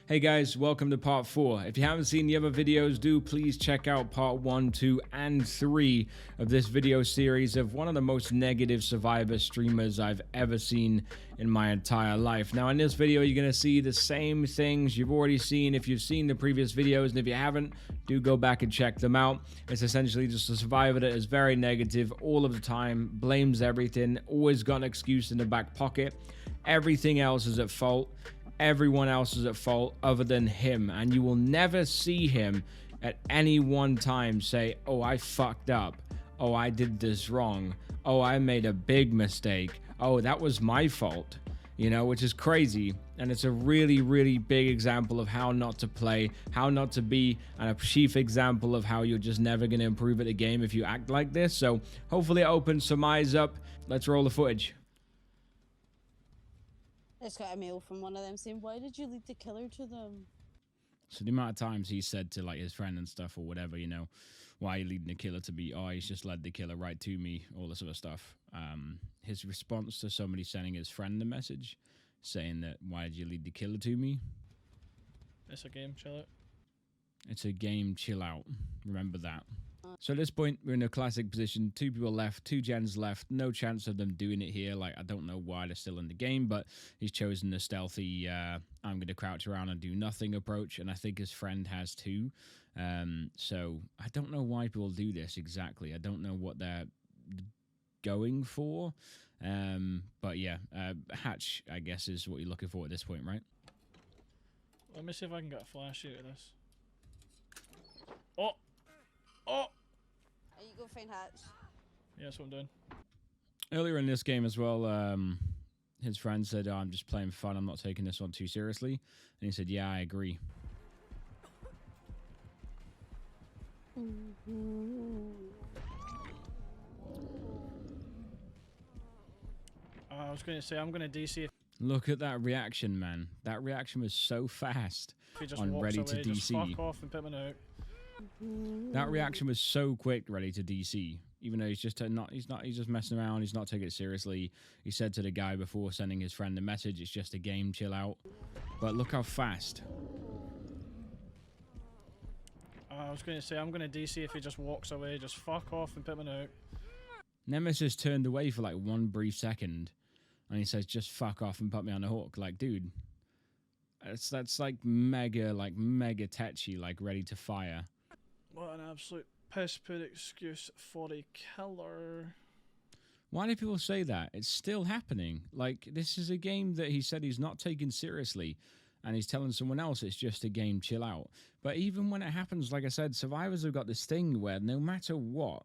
Hey guys, welcome to part 4. If you haven't seen the other videos, do please check out part 1, 2, and 3 of this video series of one of the most negative survivor streamers I've ever seen in my entire life. Now in this video, you're going to see the same things you've already seen if you've seen the previous videos, and if you haven't, do go back and check them out. It's essentially just a survivor that is very negative all of the time, blames everything, always got an excuse in the back pocket. Everything else is at fault. Everyone else is at fault other than him, and you will never see him at any one time say, oh, I fucked up, oh, I did this wrong, oh, I made a big mistake, oh, that was my fault, you know, which is crazy. And it's a really big example of how not to play, how not to be, and a chief example of how you're just never going to improve at the game if you act like this. So hopefully it opens some eyes up. Let's roll the footage. I just got a mail from one of them saying, why did you lead the killer to them? So the amount of times he said to like his friend and stuff or whatever, you know, why are you leading the killer to me? Oh, he's just led the killer right to me, all this other stuff. His response to somebody sending his friend a message saying that, why did you lead the killer to me? It's a game, chill out. It's a game, chill out. Remember that. So at this point, we're in a classic position. 2 people left, 2 gens left. No chance of them doing it here. Like, I don't know why they're still in the game, but he's chosen the stealthy, I'm going to crouch around and do nothing approach, and I think his friend has too. So I don't know why people do this exactly. I don't know what they're going for. But yeah, hatch, I guess, is what you're looking for at this point, right? Let me see if I can get a flash out of this. Oh! Oh! Are you go find Hatch? Yeah, that's what I'm doing. Earlier in this game as well, his friend said, oh, I'm just playing for fun, I'm not taking this one too seriously. And he said, yeah, I agree. I was going to say, I'm going to DC if Look at that reaction, man. That reaction was so fast he just on walks ready away, to just DC. fuck off and put me out. That reaction was so quick, ready to DC. Even though he's just messing around. He's not taking it seriously. He said to the guy before sending his friend a message, it's just a game, chill out. But look how fast. I was going to say, I'm going to DC if he just walks away, just fuck off and put me out. Nemesis turned away for like 1 brief second, and he says, just fuck off and put me on the hook. Like, dude, that's like mega tetchy, like ready to fire. What an absolute piss-poor excuse for a killer. Why do people say that? It's still happening. Like, this is a game that he said he's not taking seriously, and he's telling someone else it's just a game, chill out. But even when it happens, like I said, survivors have got this thing where no matter what,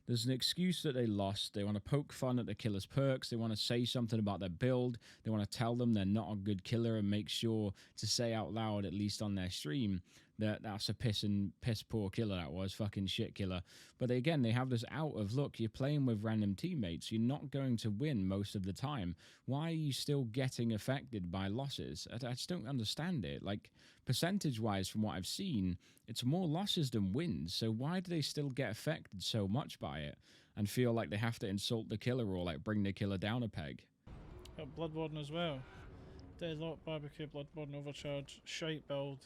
there's an excuse that they lost. They want to poke fun at the killer's perks. They want to say something about their build. They want to tell them they're not a good killer and make sure to say out loud, at least on their stream, that that's a piss poor killer that was, fucking shit killer. But again, they have this out of, look, you're playing with random teammates. You're not going to win most of the time. Why are you still getting affected by losses? I just don't understand it. Like, percentage-wise, from what I've seen, it's more losses than wins. So why do they still get affected so much by it and feel like they have to insult the killer or like bring the killer down a peg? Got Blood Warden as well. Deadlock, Barbecue, Blood Warden, Overcharge, shite build.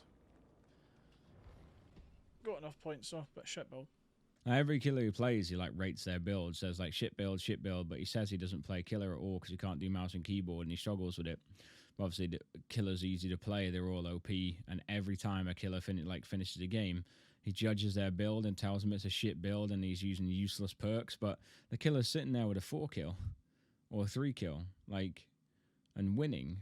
Got enough points though, but shit build. Now, every killer who plays, he like rates their build, says like shit build, but he says he doesn't play killer at all because he can't do mouse and keyboard and he struggles with it. But obviously, the killer's easy to play, they're all OP, and every time a killer finishes a game, he judges their build and tells them it's a shit build and he's using useless perks, but the killer's sitting there with a 4 kill or a 3 kill, like, and winning.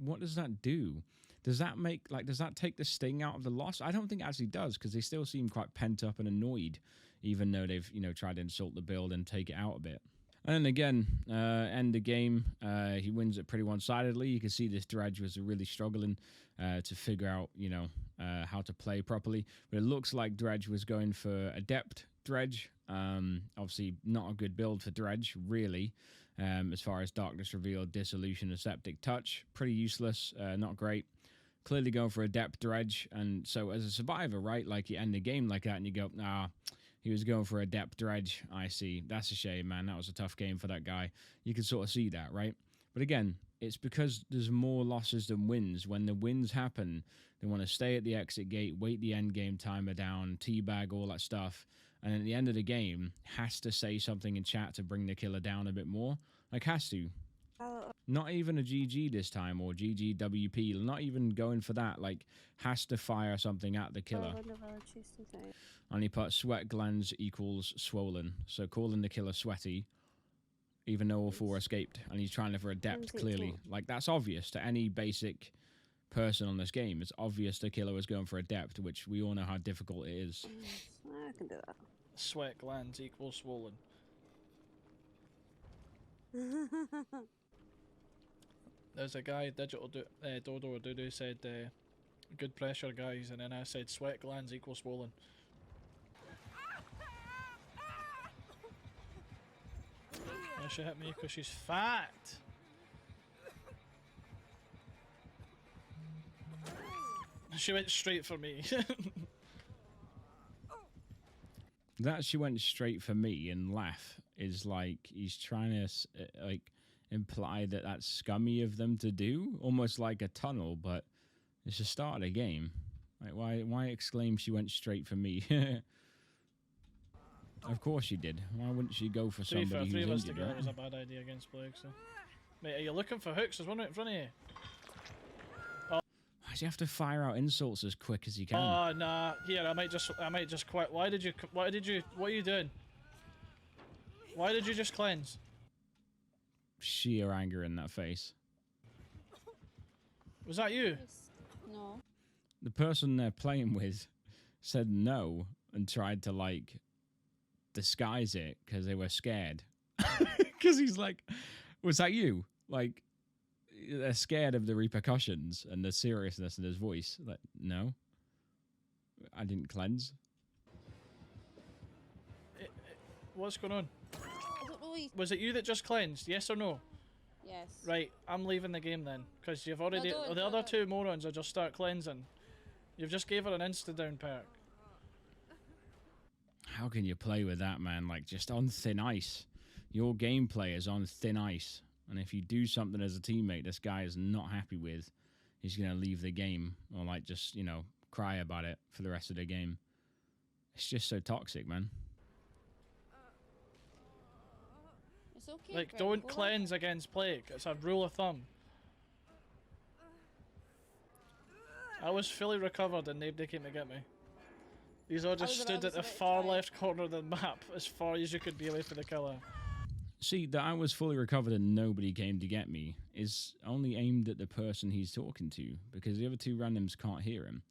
What does that do? Does that take the sting out of the loss? I don't think it actually does, because they still seem quite pent up and annoyed, even though they've, you know, tried to insult the build and take it out a bit. And then again, end the game, he wins it pretty one-sidedly. You can see this Dredge was really struggling to figure out, you know, how to play properly. But it looks like Dredge was going for Adept Dredge. Obviously not a good build for Dredge, really. As far as Darkness Reveal, Dissolution, and Septic Touch. Pretty useless, not great. Clearly going for Adept Dredge, and so as a survivor, right, like you end the game like that and you go, nah, he was going for Adept Dredge. I see. That's a shame, man. That was a tough game for that guy. You can sort of see that, right? But again, it's because there's more losses than wins. When the wins happen, they want to stay at the exit gate, wait the end game timer down, teabag, all that stuff. And at the end of the game, has to say something in chat to bring the killer down a bit more. Like, has to. Not even a GG this time, or GGWP. Not even going for that. Like, has to fire something at the killer. And he put sweat glands equals swollen. So calling the killer sweaty, even though all four escaped. And he's trying for a depth, clearly. Like, that's obvious to any basic person on this game. It's obvious the killer was going for a depth, which we all know how difficult it is. I can do that. Sweat glands equals swollen. There's a guy, Digital Dodo or Doodoo said, good pressure, guys, and then I said sweat glands equals swollen. Yeah, she hit me because she's fat. She went straight for me. That she went straight for me and laugh is like he's trying to like imply that that's scummy of them to do, almost like a tunnel, but it's the start of the game. Like, why exclaim she went straight for me? Of course she did. Why wouldn't she go for somebody who's injured, together right? was a bad idea against Blake, so. Mate, are you looking for hooks? There's one right in front of you. Why does he have to fire out insults as quick as he can? Oh, nah. Here, I might just quit. What are you doing? Why did you just cleanse? Sheer anger in that face. Was that you? No. The person they're playing with said no and tried to, like, disguise it because they were scared. Because he's like, was that you? Like, they're scared of the repercussions and the seriousness in his voice. Like, no, I didn't cleanse. What's going on? I don't know. Was it you that just cleansed? Yes or no? Yes. Right, I'm leaving the game then, because you've already. No, the other two morons will just start cleansing. You've just gave her an insta down perk. How can you play with that, man? Like, just on thin ice. Your gameplay is on thin ice. And if you do something as a teammate this guy is not happy with, he's going to leave the game or, like, just, you know, cry about it for the rest of the game. It's just so toxic, man. It's okay. Like, Greg, don't go cleanse against plague. It's a rule of thumb. I was fully recovered and nobody came to get me. These all just stood at the far left corner of the map, as far as you could be away from the killer. See, that I was fully recovered and nobody came to get me is only aimed at the person he's talking to, because the other two randoms can't hear him.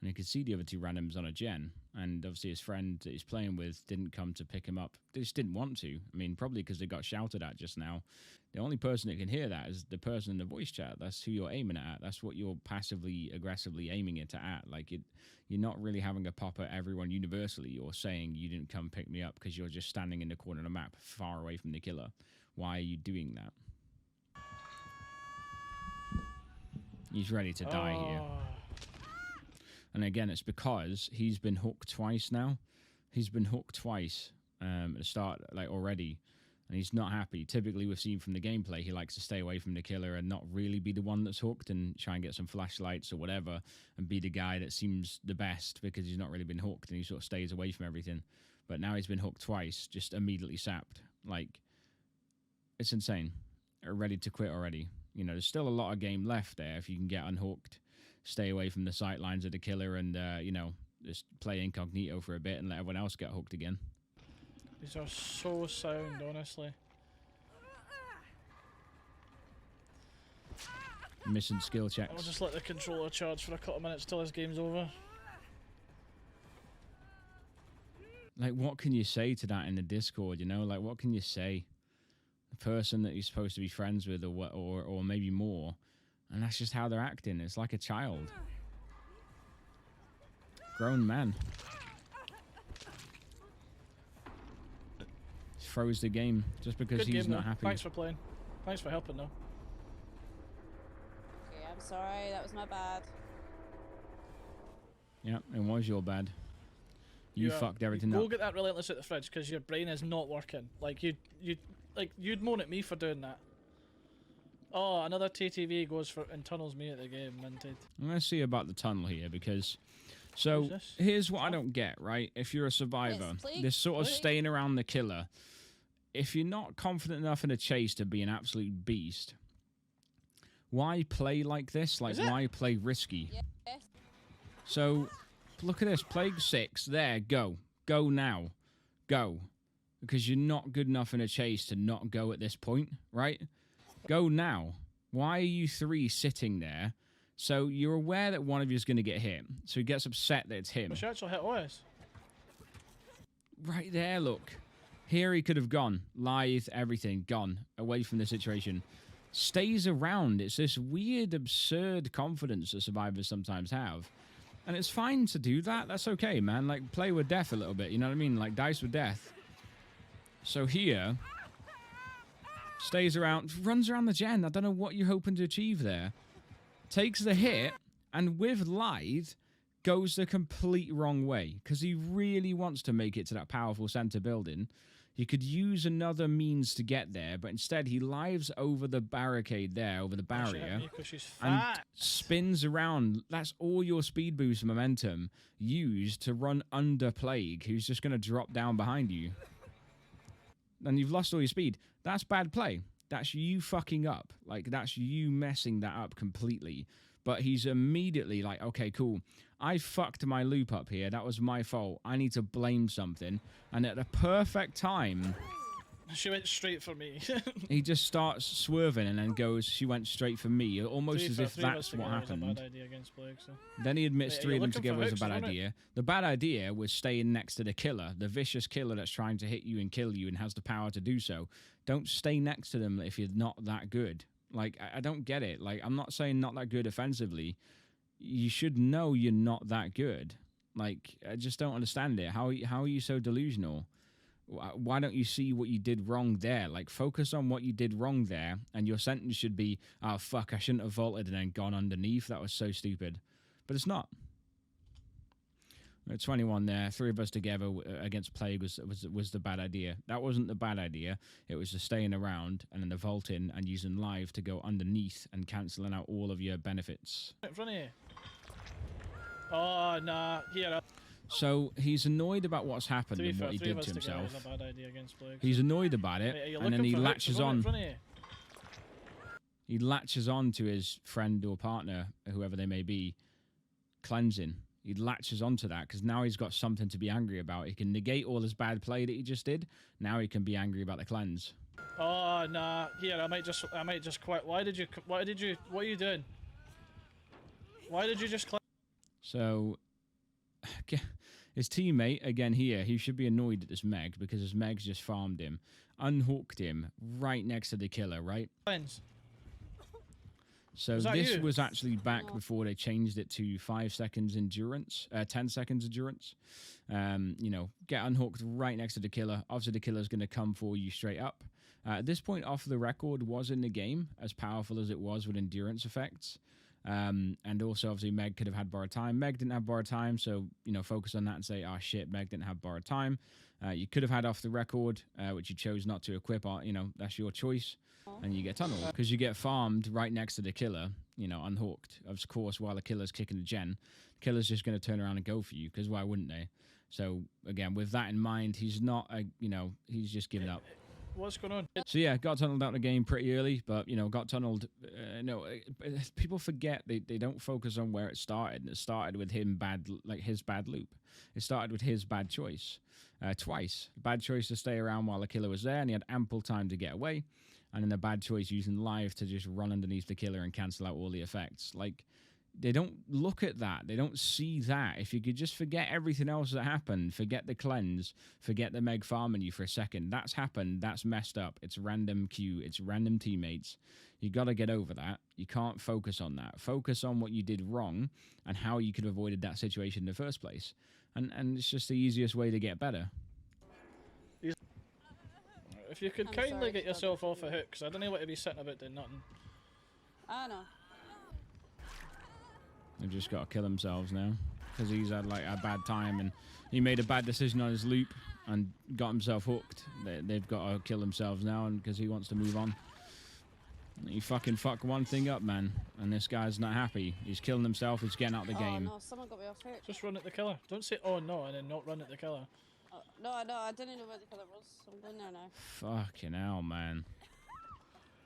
And you can see the other two randoms on a gen, and obviously his friend that he's playing with didn't come to pick him up. They just didn't want to. I mean, probably because they got shouted at just now. The only person that can hear that is the person in the voice chat. That's who you're aiming at. That's what you're passively, aggressively aiming it at. Like, you're not really having a pop at everyone universally. You're saying you didn't come pick me up because you're just standing in the corner of the map far away from the killer. Why are you doing that? He's ready to die here. And again, it's because he's been hooked twice now. He's been hooked twice at the start, like, already. And he's not happy. Typically, we've seen from the gameplay, he likes to stay away from the killer and not really be the one that's hooked and try and get some flashlights or whatever and be the guy that seems the best because he's not really been hooked and he sort of stays away from everything. But now he's been hooked twice, just immediately sapped. Like, it's insane. Ready to quit already. You know, there's still a lot of game left there if you can get unhooked, stay away from the sight lines of the killer and, you know, just play incognito for a bit and let everyone else get hooked again. These are so sound, honestly. Missing skill checks. I'll just let the controller charge for a couple of minutes till this game's over. Like, what can you say to that in the Discord, you know? Like, what can you say? The person that you're supposed to be friends with or maybe more, and that's just how they're acting. It's like a child. Grown man. Throws the game just because Good he's game, not though. happy. Thanks for playing. Thanks for helping, though. Okay, I'm sorry. That was my bad. Yeah, it was your bad. You fucked everything Go up. get that relentless at the fridge because your brain is not working. Like you'd moan at me for doing that. Oh, another TTV goes for and tunnels me at the game, minted. I'm going to see about the tunnel here because... So, Who's this? here's what I don't get, right? If you're a survivor, Please, this sort of please. staying around the killer, if you're not confident enough in a chase to be an absolute beast, why play like this? Like, why play risky? Yes. So, look at this. Plague 6. There, go. Go now. Go. Because you're not good enough in a chase to not go at this point, right? Go now. Why are you 3 sitting there? So you're aware that one of you is going to get hit. So he gets upset that it's him. But she actually hit us. Right there, look. Here he could have gone. Lithe, everything. Gone. Away from the situation. Stays around. It's this weird, absurd confidence that survivors sometimes have. And it's fine to do that. That's okay, man. Like, play with death a little bit. You know what I mean? Like, dice with death. So here... Stays around. Runs around the gen. I don't know what you're hoping to achieve there. Takes the hit, and with Lithe, goes the complete wrong way. Because he really wants to make it to that powerful center building. He could use another means to get there, but instead he lives over the barricade there, over the barrier, and spins around. That's all your speed boost momentum used to run under Plague, who's just going to drop down behind you. And you've lost all your speed. That's bad play. That's you fucking up. Like, that's you messing that up completely. But he's immediately like, okay, cool. I fucked my loop up here. That was my fault. I need to blame something. And at the perfect time... She went straight for me. he just starts swerving and then goes, she went straight for me. Almost as if that's what happened. Was a bad idea against Plague, so. Then he admits 3 of them together was a bad hooks, idea. The bad idea was staying next to the killer. The vicious killer that's trying to hit you and kill you and has the power to do so. Don't stay next to them if you're not that good. Like, I don't get it. Like, I'm not saying not that good offensively. You should know you're not that good. Like, I just don't understand it. How are you so delusional? Why don't you see what you did wrong there? Like, focus on what you did wrong there, and your sentence should be, oh, fuck, I shouldn't have vaulted and then gone underneath. That was so stupid. But it's not. 21 there. 3 of us together against Plague was the bad idea. That wasn't the bad idea. It was the staying around and then the vaulting and using Live to go underneath and cancelling out all of your benefits. In front of you. Oh, nah. Here. So he's annoyed about what's happened and what he did to himself. Was a bad idea against Plague, he's annoyed about it, and then he latches on. He latches on to his friend or partner, whoever they may be, cleansing. He latches onto that because now he's got something to be angry about. He can negate all his bad play that he just did. Now he can be angry about the cleanse. Oh nah, here I might just quit. What are you doing? Why did you just cleanse? So, his teammate again here, he should be annoyed at this Meg because his Meg's just farmed him, unhooked him right next to the killer, right? Cleanse. So this was actually back before they changed it to 5 seconds endurance, 10 seconds endurance. You know, get unhooked right next to the killer. Obviously, the killer's going to come for you straight up. At this point, off the record, was in the game, as powerful as it was with endurance effects. And also, obviously, Meg could have had borrowed time. Meg didn't have borrowed time, so, you know, focus on that and say, oh, shit, Meg didn't have borrowed time. You could have had off the record, which you chose not to equip. You know, that's your choice. And you get tunneled because you get farmed right next to the killer, you know, unhooked. Of course, while the killer's kicking the gen, the killer's just going to turn around and go for you because why wouldn't they? So, again, with that in mind, he's not, you know, he's just giving up. What's going on? So, yeah, got tunneled out of the game pretty early, but, you know, got tunneled. No, people forget they don't focus on where it started. It started with him his bad loop. It started with his bad choice twice. Bad choice to stay around while the killer was there, and he had ample time to get away. And then the bad choice using Live to just run underneath the killer and cancel out all the effects. Like, they don't look at that. They don't see that. If you could just forget everything else that happened, forget the cleanse, forget the Meg farming you for a second. That's happened. That's messed up. It's random queue. It's random teammates. You got to get over that. You can't focus on that. Focus on what you did wrong and how you could have avoided that situation in the first place. And it's just the easiest way to get better. If you could kindly get yourself off a hook, because I don't know what to be sitting about doing nothing. I know. They've just got to kill themselves now because he's had like a bad time and he made a bad decision on his loop and got himself hooked. They've got to kill themselves now and because he wants to move on. You fucking fuck one thing up, man, and this guy's not happy. He's killing himself. He's getting out of the game. Oh no, someone got me off hook. Just run at the killer. Don't say oh no and then not run at the killer. Oh, no, I didn't know where the killer was. I'm going there now. Fucking hell, man.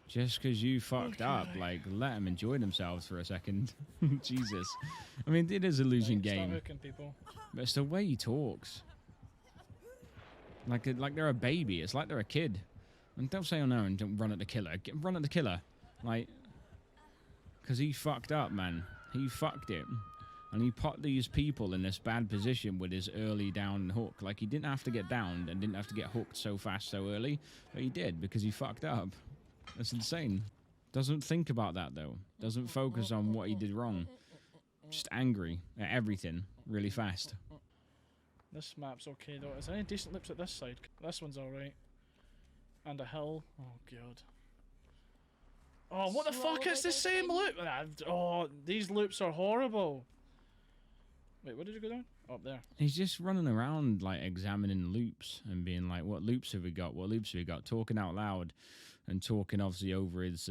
Just because you fucked up, like, let them enjoy themselves for a second. Jesus. I mean, it is a losing game. Start hooking people. But it's the way he talks. Like they're a baby. It's like they're a kid. And don't say oh no and don't run at the killer. Run at the killer. Like, because he fucked up, man. He fucked it. And he put these people in this bad position with his early down hook. Like, he didn't have to get downed and didn't have to get hooked so fast so early. But he did because he fucked up. That's insane. Doesn't think about that, though. Doesn't focus on what he did wrong. Just angry at everything really fast. This map's okay, though. Is there any decent loops at this side? This one's alright. And a hill. Oh, God. Oh, what the fuck is the same loop? Oh, these loops are horrible. Wait, where did you go down? Oh, up there. He's just running around, like, examining loops and being like, what loops have we got? What loops have we got? Talking out loud and talking, obviously, over his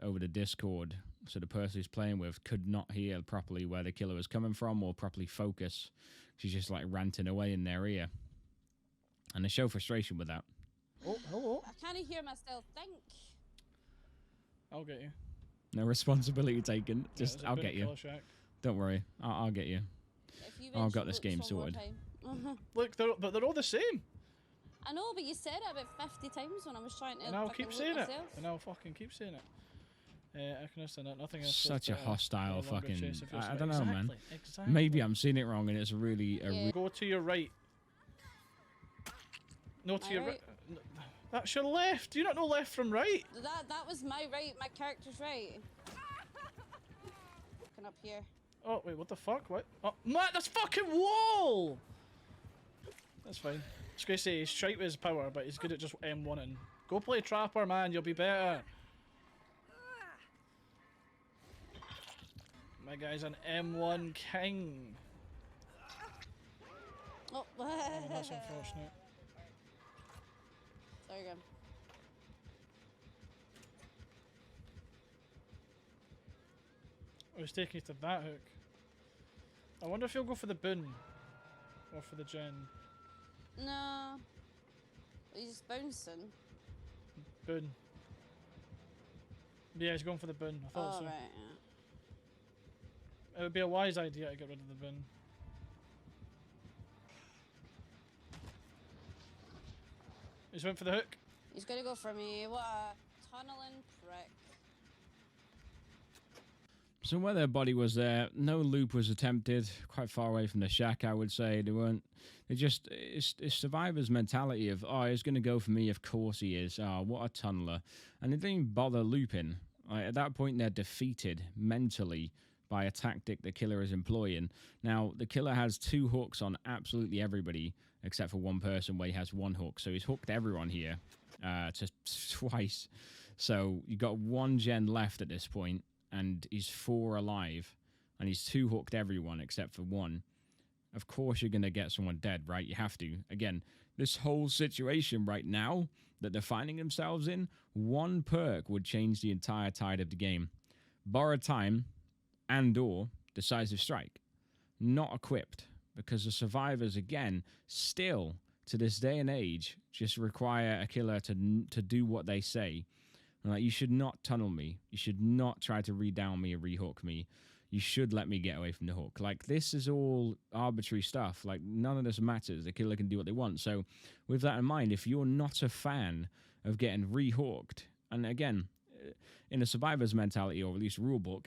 over the Discord. So the person he's playing with could not hear properly where the killer was coming from or properly focus. She's just, like, ranting away in their ear. And they show frustration with that. Oh, hello. I can't hear myself think. I'll get you. No responsibility taken. Just, Yeah, I'll get you. Don't worry. I'll get you. I've got this game sorted. Look, they're all the same. I know, but you said it about 50 times when I was trying to. And I'll keep saying it. myself. And I'll fucking keep saying it. I can understand that. Nothing else. Such a hostile fucking. I don't know, exactly, man. Exactly. Maybe I'm seeing it wrong, and it's really Go to your right. No, to My your right? right. That's your left. Do you not know left from right? That was my right. My character's right. Looking up here. Oh wait, what the fuck? What? Oh, Matt, that's fucking wall. That's fine. I was gonna say he's shite with his power, but he's good at just M1ing. Go play Trapper, man. You'll be better. My guy's an M1 king. Oh, Oh, that's unfortunate. There you go. I was taking it to that hook. I wonder if he'll go for the boon. Or for the gen. No. He's bouncing. Boon. Yeah, he's going for the boon. I thought Oh, so. right, yeah. It would be a wise idea to get rid of the boon. He's went for the hook. He's gonna go for me. What a tunneling prick. So where their body was there, no loop was attempted. Quite far away from the shack, I would say. They weren't. They just it's survivor's mentality of he's going to go for me. Of course he is. Oh, what a tunneler! And they didn't even bother looping. At that point, they're defeated mentally by a tactic the killer is employing. Now the killer has 2 hooks on absolutely everybody except for one person where he has 1 hook. So he's hooked everyone here twice. So you got 1 gen left at this point. And he's 4 alive, and he's 2 hooked everyone except for 1. Of course you're going to get someone dead, right? You have to. Again, this whole situation right now that they're finding themselves in, 1 perk would change the entire tide of the game. Borrowed time and or decisive strike. Not equipped, because the survivors, again, still, to this day and age, just require a killer to do what they say. Like, you should not tunnel me. You should not try to re-down me or re-hook me. You should let me get away from the hook. Like, this is all arbitrary stuff. Like, none of this matters. The killer can do what they want. So, with that in mind, if you're not a fan of getting re-hooked, and again, in a survivor's mentality, or at least rulebook,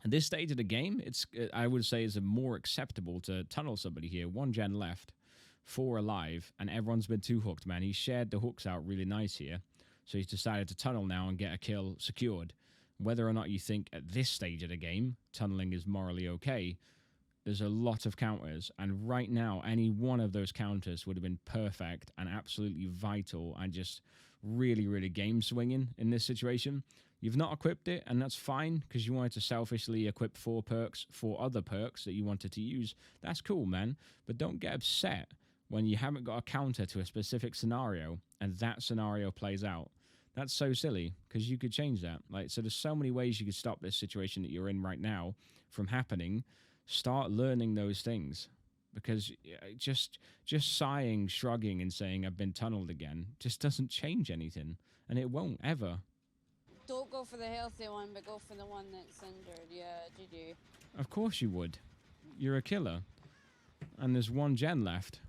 at this stage of the game, I would say it's more acceptable to tunnel somebody here. 1 gen left, 4 alive, and everyone's been 2 hooked, man. He shared the hooks out really nice here. So he's decided to tunnel now and get a kill secured. Whether or not you think at this stage of the game tunneling is morally okay, there's a lot of counters. And right now, any one of those counters would have been perfect and absolutely vital and just really, really game swinging in this situation. You've not equipped it, and that's fine because you wanted to selfishly equip 4 perks, 4 other perks that you wanted to use. That's cool, man. But don't get upset when you haven't got a counter to a specific scenario and that scenario plays out. That's so silly because you could change that. Like, so there's so many ways you could stop this situation that you're in right now from happening. Start learning those things, because just sighing, shrugging, and saying I've been tunneled again just doesn't change anything, and it won't ever. Don't go for the healthy one, but go for the one that's injured. Yeah, GG. Of course you would. You're a killer, and there's one gen left.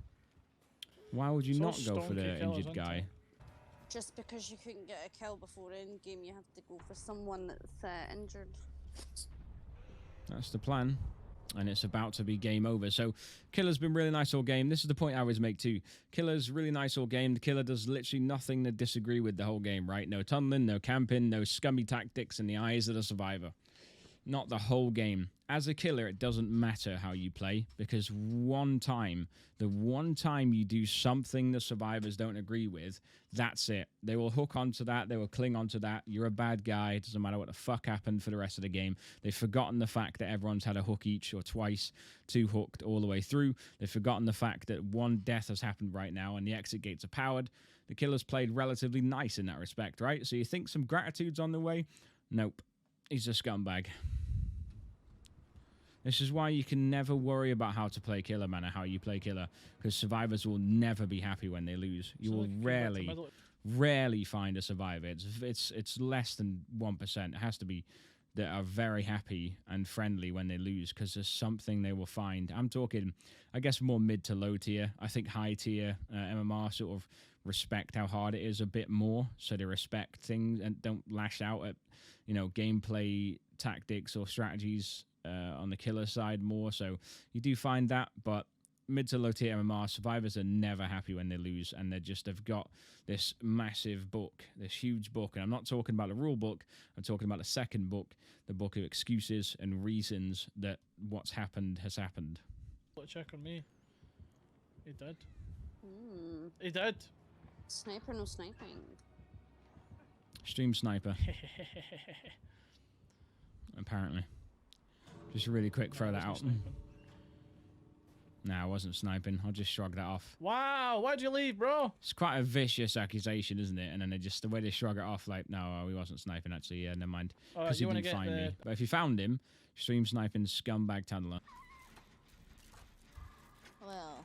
Why would you not go for the injured guy? Just because you couldn't get a kill before end game, you have to go for someone that's injured. That's the plan. And it's about to be game over. So Killer's been really nice all game. This is the point I always make too. Killer's really nice all game. The Killer does literally nothing to disagree with the whole game, right? No tunneling, no camping, no scummy tactics in the eyes of the survivor. Not the whole game. As a killer, it doesn't matter how you play, because the one time you do something the survivors don't agree with, that's it. They will hook onto that. They will cling onto that. You're a bad guy. It doesn't matter what the fuck happened for the rest of the game. They've forgotten the fact that everyone's had a hook each or twice, 2 hooked all the way through. They've forgotten the fact that 1 death has happened right now and the exit gates are powered. The Killer's played relatively nice in that respect, right? So you think some gratitude's on the way? Nope. He's a scumbag. This is why you can never worry about how to play Killer, man, or how you play Killer, because survivors will never be happy when they lose. You will rarely find a survivor. It's less than 1%. It has to be that are very happy and friendly when they lose, because there's something they will find. I'm talking, I guess, more mid to low tier. I think high tier MMR sort of respect how hard it is a bit more, so they respect things and don't lash out at, gameplay tactics or strategies on the Killer side more. So you do find that, but mid to low tier MMR survivors are never happy when they lose, and they've got this massive book, this huge book. And I'm not talking about the rule book, I'm talking about the second book, the book of excuses and reasons that what's happened has happened. Check on me. He did. He did. Sniper, no sniping. Stream sniper. Apparently. Just really quick, throw that out. Nah, I wasn't sniping. I'll just shrug that off. Wow, why'd you leave, bro? It's quite a vicious accusation, isn't it? And then the way they shrug it off, like, no, he wasn't sniping, actually. Yeah, never mind. Because he didn't find me. But if you found him, stream sniping scumbag tunneler. Well.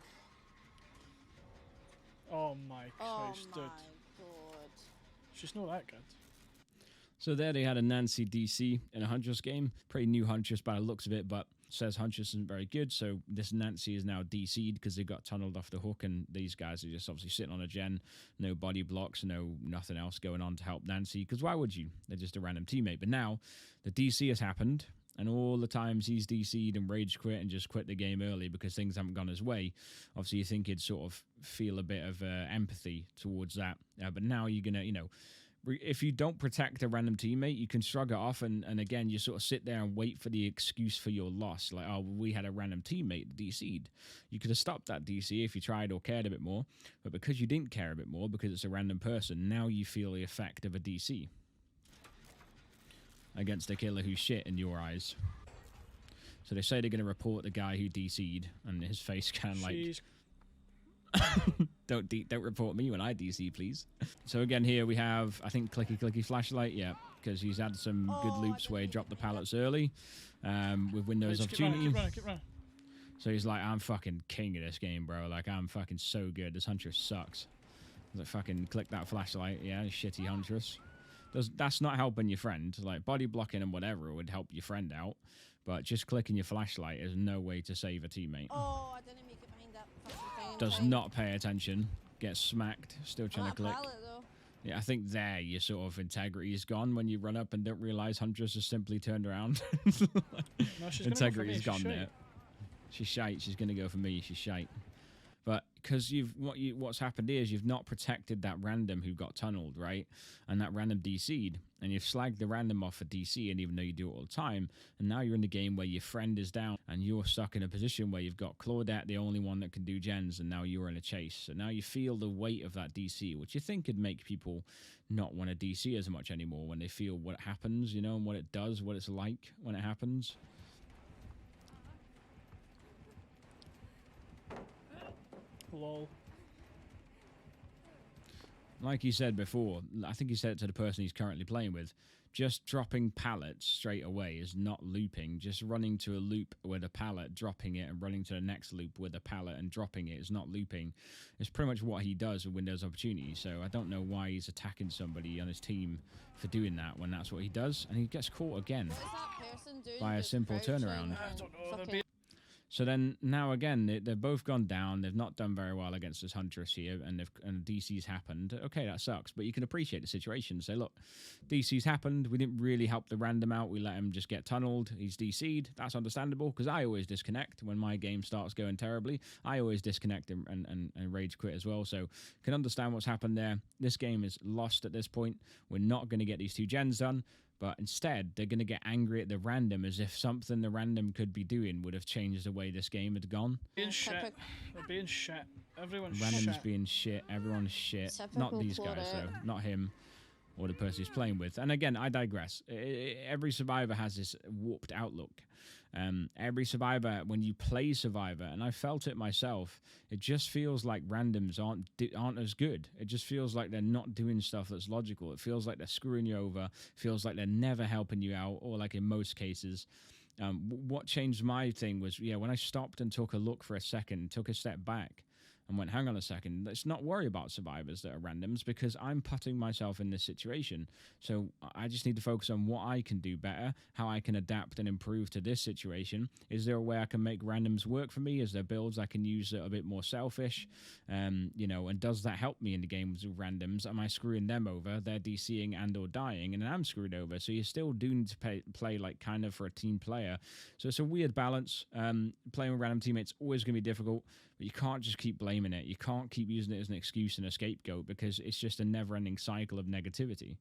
Oh my Christ, dude. Oh my god. She's not that good. So there they had a Nancy DC in a Huntress game. Pretty new Huntress by the looks of it, but says Huntress isn't very good. So this Nancy is now DC'd because they got tunneled off the hook, and these guys are just obviously sitting on a gen. No body blocks, nothing else going on to help Nancy, because why would you? They're just a random teammate. But now the DC has happened, and all the times he's DC'd and rage quit and just quit the game early because things haven't gone his way, obviously you think he'd sort of feel a bit of empathy towards that. But now you're going to, if you don't protect a random teammate, you can shrug it off, and again, you sort of sit there and wait for the excuse for your loss. Like, oh, we had a random teammate DC'd. You could have stopped that DC if you tried or cared a bit more, but because you didn't care a bit more, because it's a random person, now you feel the effect of a DC against a killer who's shit in your eyes. So they say they're going to report the guy who DC'd, and his face kind of like... Don't report me when I DC, please. So again, here we have, I think, clicky flashlight. Yeah, because he's had some good loops where he dropped the pallets early with Windows opportunity. Keep running. So he's like, I'm fucking king of this game, bro. Like, I'm fucking so good. This Huntress sucks. Like, fucking click that flashlight. Yeah, shitty Huntress. That's not helping your friend. Like, body blocking and whatever would help your friend out, but just clicking your flashlight is no way to save a teammate. Oh, I didn't make it behind that fucking thing. Does not pay attention. Gets smacked. Still trying to click. Pallet, though. Yeah, I think there your sort of integrity is gone when you run up and don't realize Huntress has simply turned around. No, she's Integrity's gone there. She's shite. She's going to go for me. She's shite. But because what's happened is you've not protected that random who got tunneled, right? And that random DC'd, and you've slagged the random off for DC, and even though you do it all the time, and now you're in the game where your friend is down, and you're stuck in a position where you've got Claudette, the only one that can do gens, and now you're in a chase. So now you feel the weight of that DC, which you think could make people not want to DC as much anymore when they feel what happens, and what it does, what it's like when it happens. Lol. like you said before, I think you said it to the person he's currently playing with, just dropping pallets straight away is not looping. Just running to a loop with a pallet, dropping it, and running to the next loop with a pallet and dropping it is not looping. It's pretty much what he does with Windows Opportunity, so I don't know why he's attacking somebody on his team for doing that when that's what he does, and he gets caught again What is that person doing? by a Just simple crouching turnaround. and I don't know. fucking- So then now again, they've both gone down. They've not done very well against this Huntress here, and DC's happened. Okay, that sucks, but you can appreciate the situation. Say, look, DC's happened. We didn't really help the random out. We let him just get tunneled. He's DC'd. That's understandable because I always disconnect when my game starts going terribly. I always disconnect and rage quit as well. So can understand what's happened there. This game is lost at this point. We're not going to get these 2 gens done. But instead, they're going to get angry at the random as if something the random could be doing would have changed the way this game had gone. Being shit. They're being shit. Everyone's Random's shit. being shit. Everyone's shit. Typical Not these guys, Claudette. though. Not him or the person he's playing with. And again, I digress. Every survivor has this warped outlook. Every survivor, when you play survivor, and I felt it myself, it just feels like randoms aren't as good. It just feels like they're not doing stuff that's logical. It feels like they're screwing you over. Feels like they're never helping you out, or like in most cases. What changed my thing was, when I stopped and took a look for a second, took a step back, and went, hang on a second, let's not worry about survivors that are randoms because I'm putting myself in this situation. So I just need to focus on what I can do better, how I can adapt and improve to this situation. Is there a way I can make randoms work for me? Is there builds I can use that are a bit more selfish? And does that help me in the games with randoms? Am I screwing them over? They're DCing and or dying, and I'm screwed over. So you're still doomed to play like kind of for a team player. So it's a weird balance. Playing with random teammates always going to be difficult, but you can't just keep blaming it. You can't keep using it as an excuse and a scapegoat because it's just a never-ending cycle of negativity.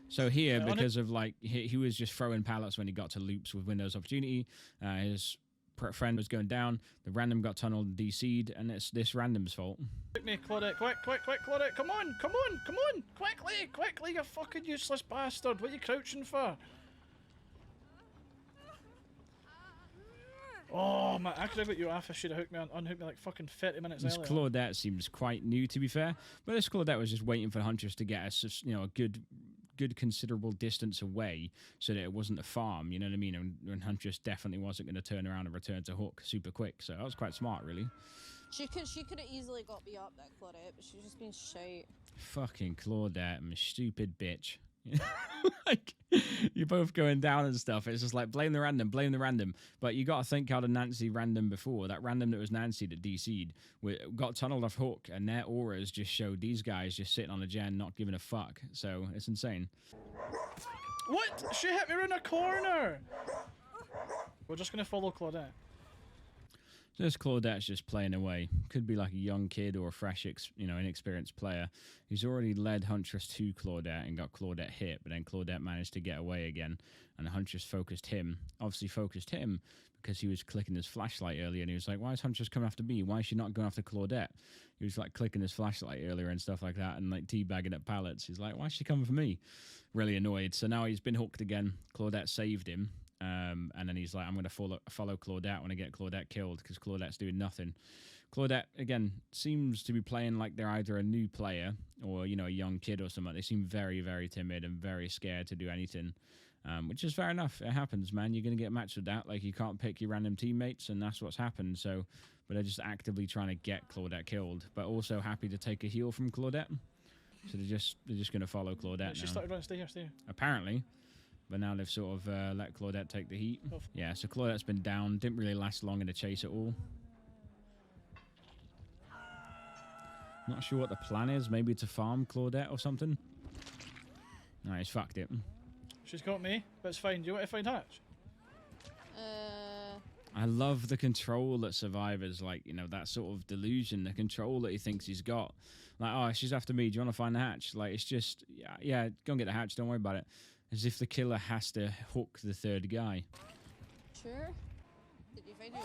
So here, because of like he was just throwing pallets when he got to loops with Windows Opportunity, his friend was going down, the random got tunneled and DC'd, and it's this random's fault. Quick me, Claudette, quick, Claudette, come on, quickly, you fucking useless bastard, what are you crouching for? Oh man, I could have got you off. I should have unhooked me like fucking 30 minutes This earlier. Claudette seems quite new, to be fair, but this Claudette was just waiting for the Huntress to get us, a good considerable distance away so that it wasn't a farm, you know what I mean? And Huntress definitely wasn't going to turn around and return to hook super quick, so that was quite smart, really. She could have easily got me up, that Claudette, but she's just been shite. Fucking Claudette, I'm a stupid bitch. Like, you're both going down and stuff. It's just like blame the random. But you got to think how the Nancy random before, that random that was Nancy that DC'd, got tunneled off hook, and their auras just showed these guys just sitting on a gen, not giving a fuck. So it's insane. What? She hit me around a corner! We're just going to follow Claudette. So this Claudette's just playing away. Could be like a young kid or a fresh, inexperienced player. He's already led Huntress to Claudette and got Claudette hit, but then Claudette managed to get away again, and Huntress focused him because he was clicking his flashlight earlier, and he was like, why is Huntress coming after me? Why is she not going after Claudette? He was like clicking his flashlight earlier and stuff like that, and like teabagging at pallets. He's like, why is she coming for me? Really annoyed. So now he's been hooked again. Claudette saved him. And then he's like, I'm going to follow Claudette when I get Claudette killed because Claudette's doing nothing. Claudette, again, seems to be playing like they're either a new player or, a young kid or something. They seem very, very timid and very scared to do anything, which is fair enough. It happens, man. You're going to get matched with that. Like, you can't pick your random teammates, and that's what's happened. So, but they're just actively trying to get Claudette killed, but also happy to take a heal from Claudette. So they're just going to follow Claudette She now. started running, stay here. Apparently. But now they've sort of let Claudette take the heat. Yeah, so Claudette's been down. Didn't really last long in the chase at all. Not sure what the plan is. Maybe to farm Claudette or something. No, he's fucked it. She's got me, but it's fine. Do you want to find Hatch? I love the control that survivors, like, that sort of delusion, the control that he thinks he's got. Like, oh, she's after me. Do you want to find the hatch? Like, it's just, yeah, go and get the hatch. Don't worry about it. As if the killer has to hook the third guy. Sure. Did you find her, yeah?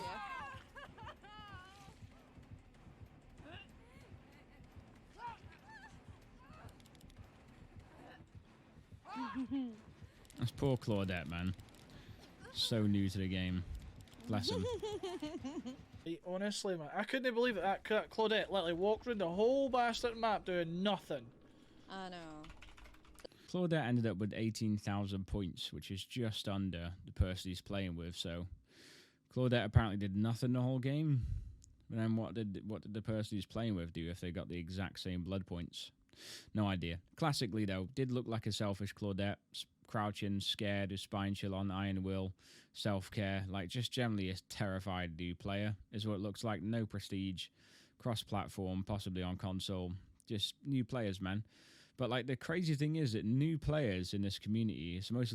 That's poor Claudette, man. So new to the game. Bless him. Honestly, man, I couldn't believe it. That Claudette literally walked around the whole bastard map doing nothing. I know. Claudette ended up with 18,000 points, which is just under the person he's playing with. So Claudette apparently did nothing the whole game. But then what did the person he's playing with do if they got the exact same blood points? No idea. Classically, though, did look like a selfish Claudette. Crouching, scared, with spine chill on, iron will, self-care. Like, just generally a terrified new player is what it looks like. No prestige, cross-platform, possibly on console. Just new players, man. But like the crazy thing is that new players in this community is it's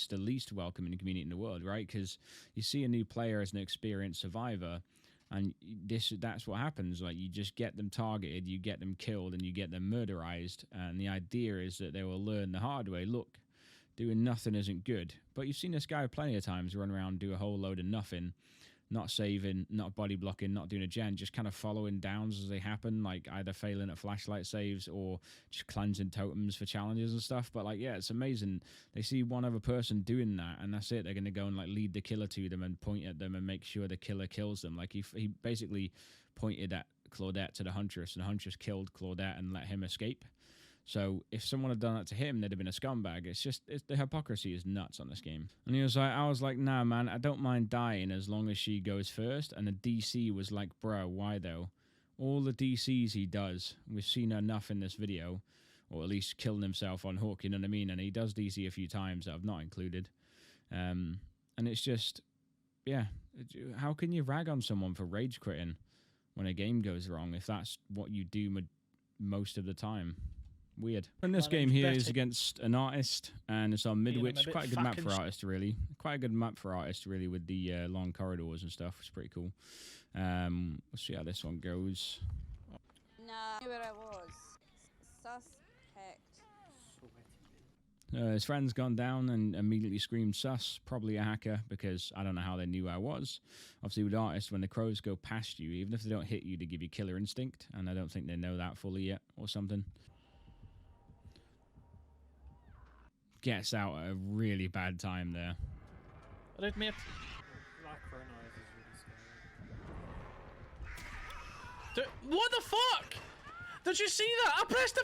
the least welcoming community in the world, right? Because you see a new player as an experienced survivor, and that's what happens. Like you just get them targeted, you get them killed, and you get them murderized. And the idea is that they will learn the hard way. Look, doing nothing isn't good. But you've seen this guy plenty of times run around, do a whole load of nothing. Not saving, not body blocking, not doing a gen, just kind of following downs as they happen, like either failing at flashlight saves or just cleansing totems for challenges and stuff. But like, yeah, it's amazing. They see one other person doing that, and that's it. They're going to go and like lead the killer to them and point at them and make sure the killer kills them. Like he basically pointed at Claudette to the Huntress, and the Huntress killed Claudette and let him escape. So if someone had done that to him, they'd have been a scumbag. The hypocrisy is nuts on this game. And I was like, nah, man, I don't mind dying as long as she goes first. And the DC was like, bro, why though? All the DCs he does, we've seen enough in this video, or at least killing himself on hook, you know what I mean? And he does DC a few times that I've not included. And it's just, yeah, how can you rag on someone for rage quitting when a game goes wrong if that's what you do most of the time? Weird. And this game here is against an artist, and it's on Midwich. Quite a good map for artists, really. Quite a good map for artists, really, with the long corridors and stuff. It's pretty cool. Let's see how this one goes. Nah, I knew where I was. Suspect. His friend's gone down and immediately screamed sus, probably a hacker, because I don't know how they knew I was. Obviously, with artists, when the crows go past you, even if they don't hit you, they give you killer instinct, and I don't think they know that fully yet, or something. Gets out at a really bad time there. Right, mate. What the fuck? Did you see that? I pressed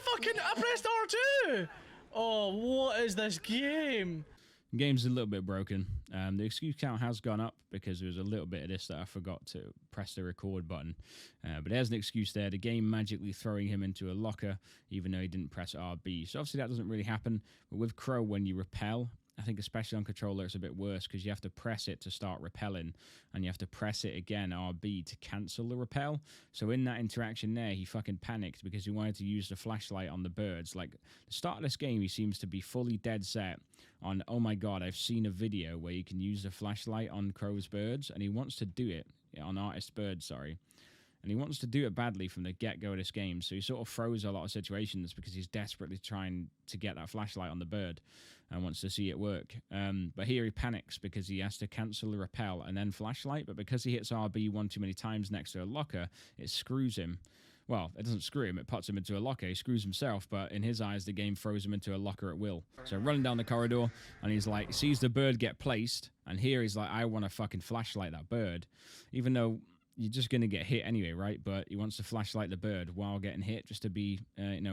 R2! Oh, what is this game? The game's a little bit broken. The excuse count has gone up because there was a little bit of this that I forgot to press the record button. But there's an excuse there. The game magically throwing him into a locker, even though he didn't press RB. So obviously that doesn't really happen. But with Crow, when you repel, I think especially on controller, it's a bit worse because you have to press it to start repelling, and you have to press it again, RB, to cancel the repel. So in that interaction there, he fucking panicked because he wanted to use the flashlight on the birds. Like, the start of this game, he seems to be fully dead set on, oh my god, I've seen a video where you can use the flashlight on Crow's birds, and he wants to do it, on Artist Birds, sorry. And he wants to do it badly from the get-go of this game, so he sort of froze a lot of situations because he's desperately trying to get that flashlight on the bird and wants to see it work. But here he panics because he has to cancel the repel and then flashlight, but because he hits RB one too many times next to a locker, it screws him. Well, it doesn't screw him, it puts him into a locker. He screws himself, but in his eyes, the game throws him into a locker at will. So running down the corridor, and he's like, sees the bird get placed, and here he's like, I want to fucking flashlight that bird, even though you're just going to get hit anyway, right? But he wants to flashlight the bird while getting hit just to be,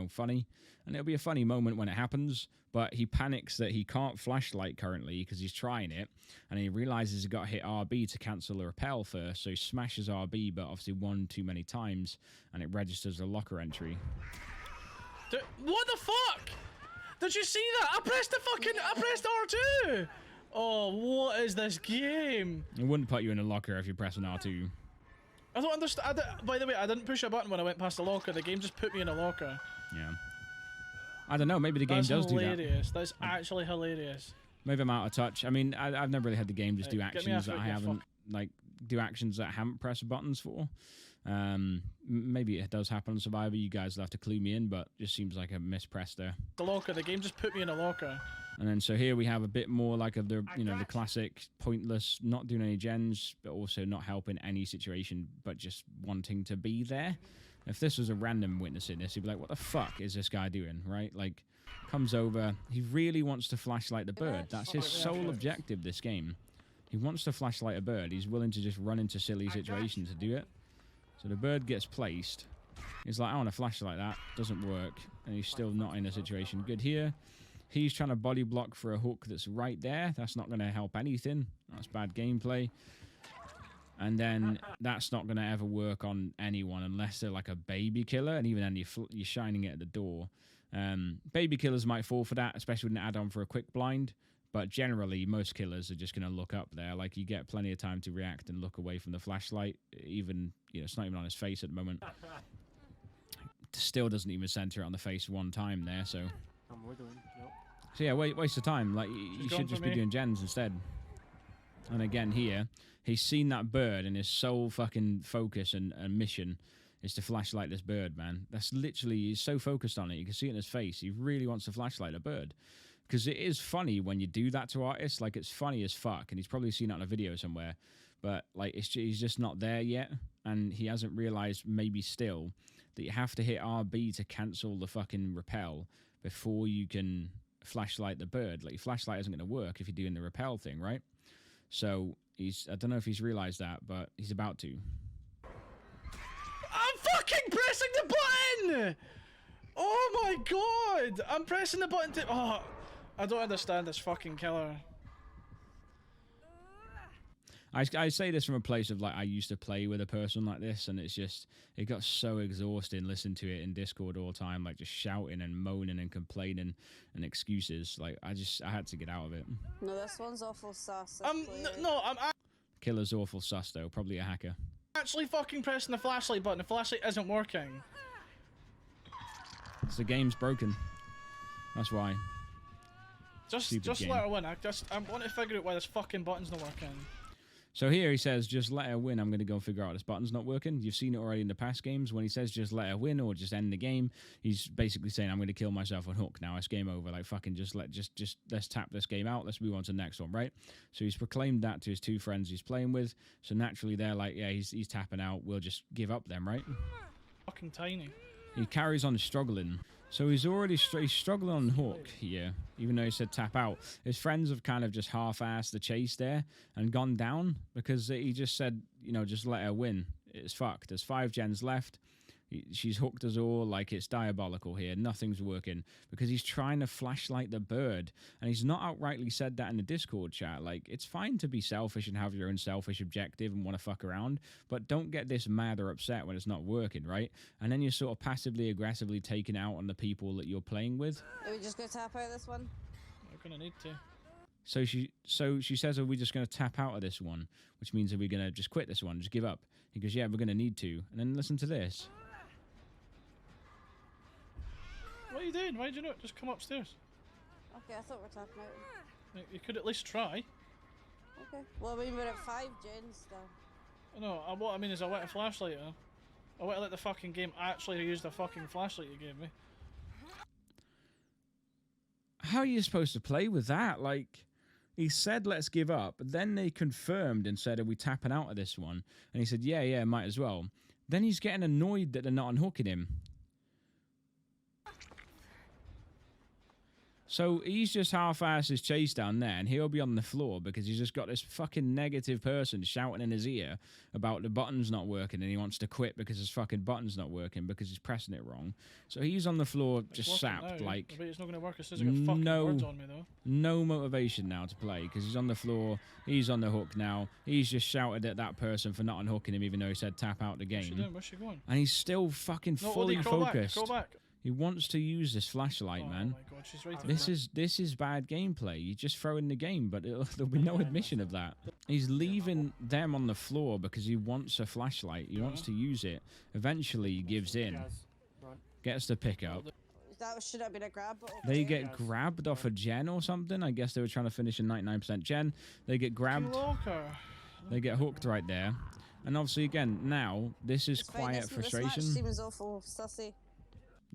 funny. And it'll be a funny moment when it happens, but he panics that he can't flashlight currently because he's trying it, and he realizes he got hit RB to cancel the repel first, so he smashes RB, but obviously one too many times, and it registers a locker entry. What the fuck? Did you see that? I pressed R2! Oh, what is this game? It wouldn't put you in a locker if you're pressing R2. I don't understand. By the way, I didn't push a button when I went past the locker. The game just put me in a locker. Yeah. I don't know. Maybe the game does do that. That's hilarious. That's actually hilarious. Maybe I'm out of touch. I mean, I've never really had the game just do actions that I haven't, do actions that I haven't pressed buttons for. Maybe it does happen on Survivor. You guys will have to clue me in, but just seems like a mispress there. The locker. The game just put me in a locker. And then so here we have a bit more like of the, the classic pointless, not doing any gens, but also not helping any situation, but just wanting to be there. If this was a random witness in this, he'd be like, what the fuck is this guy doing, right? Like, comes over, he really wants to flashlight the bird. That's his sole objective, this game. He wants to flashlight a bird. He's willing to just run into silly situations to do it. So the bird gets placed. He's like, I want a flashlight that. Doesn't work. And he's still not in a situation good here. He's trying to body block for a hook that's right there. That's not going to help anything. That's bad gameplay. And then that's not going to ever work on anyone unless they're like a baby killer. And even then, you're shining it at the door. Baby killers might fall for that, especially with an add-on for a quick blind. But generally, most killers are just going to look up there. Like, you get plenty of time to react and look away from the flashlight. Even, you know, it's not even on his face at the moment. Still doesn't even center it on the face one time there, so... I'm wiggling. Nope. So yeah, waste of time. Like, you should just be doing gens instead. And again, here, he's seen that bird, and his sole fucking focus and mission is to flashlight this bird, man. That's literally, he's so focused on it. You can see it in his face. He really wants to flashlight a bird. Because it is funny when you do that to artists. Like, it's funny as fuck. And he's probably seen it on a video somewhere. But, like, he's just not there yet. And he hasn't realized, maybe still, that you have to hit RB to cancel the fucking repel before you can flashlight the bird. Like, your flashlight isn't going to work if you're doing the repel thing, right? So, I don't know if he's realized that, but he's about to. I'm fucking pressing the button! Oh my god! I'm pressing the button to... Oh, I don't understand this fucking killer. I say this from a place of, like, I used to play with a person like this, and it's just, it got so exhausting listening to it in Discord all the time, like, just shouting and moaning and complaining and excuses. Like, I had to get out of it. No, this one's awful sus. I'm Killer's awful sus, though. Probably a hacker. actually fucking pressing the flashlight button. The flashlight isn't working. So the game's broken. That's why. Just game. let her win. I want to figure out why this fucking button's not working. So here he says, just let her win. I'm going to go and figure out this button's not working. You've seen it already in the past games. When he says just let her win or just end the game, he's basically saying, I'm going to kill myself on hook now. It's game over. Like, fucking just let's tap this game out. Let's move on to the next one, right? So he's proclaimed that to his two friends he's playing with. So naturally they're like, yeah, he's tapping out. We'll just give up then, right? Fucking tiny. He carries on struggling. So he's struggling on hook here, even though he said tap out. His friends have kind of just half-assed the chase there and gone down because he just said, you know, just let her win. It's fucked. There's 5 gens left. She's hooked us all. Like, it's diabolical here. Nothing's working because he's trying to flashlight the bird, and he's not outrightly said that in the Discord chat. Like, it's fine to be selfish and have your own selfish objective and want to fuck around, but don't get this mad or upset when it's not working, right? And then you're sort of passively aggressively taking out on the people that you're playing with. Are we just gonna tap out this one? We're gonna need to. So she says, are we just going to tap out of this one? Which means, are we going to just quit this one, just give up? He goes, yeah, we're going to need to. And then listen to this. What are you doing? Why did you not just come upstairs? Okay, I thought we were tapping out. You could at least try. Okay. Well, I mean, we're at 5 gens still. No, what I mean is I went a flashlight her. I went to let the fucking game actually use the fucking flashlight you gave me. How are you supposed to play with that? Like, he said, let's give up. But then they confirmed and said, are we tapping out of this one? And he said, yeah, might as well. Then he's getting annoyed that they're not unhooking him. So he's just half-assed his chase down there, and he'll be on the floor because he's just got this fucking negative person shouting in his ear about the button's not working, and he wants to quit because his fucking button's not working because he's pressing it wrong. So he's on the floor just sapped, now. like... I bet it's not going to work as soon as I got fucking words on me, though. No motivation now to play because he's on the floor, he's on the hook now. He's just shouted at that person for not unhooking him even though he said tap out the game. What's she doing? Where's she going? And he's still fucking No, fully focused. Go back. He wants to use this flashlight, man. Oh my god, she's right This is bad gameplay. You just throw in the game, but there'll be no admission of that. He's leaving them on the floor because he wants a flashlight. He wants to use it. Eventually, he gives in, gets the pickup. That should have been a grab. But okay. They get grabbed off a gen or something. I guess they were trying to finish a 99% gen. They get grabbed. They get hooked right there. And obviously, again, now, this is quiet frustration. This match seems awful sussy.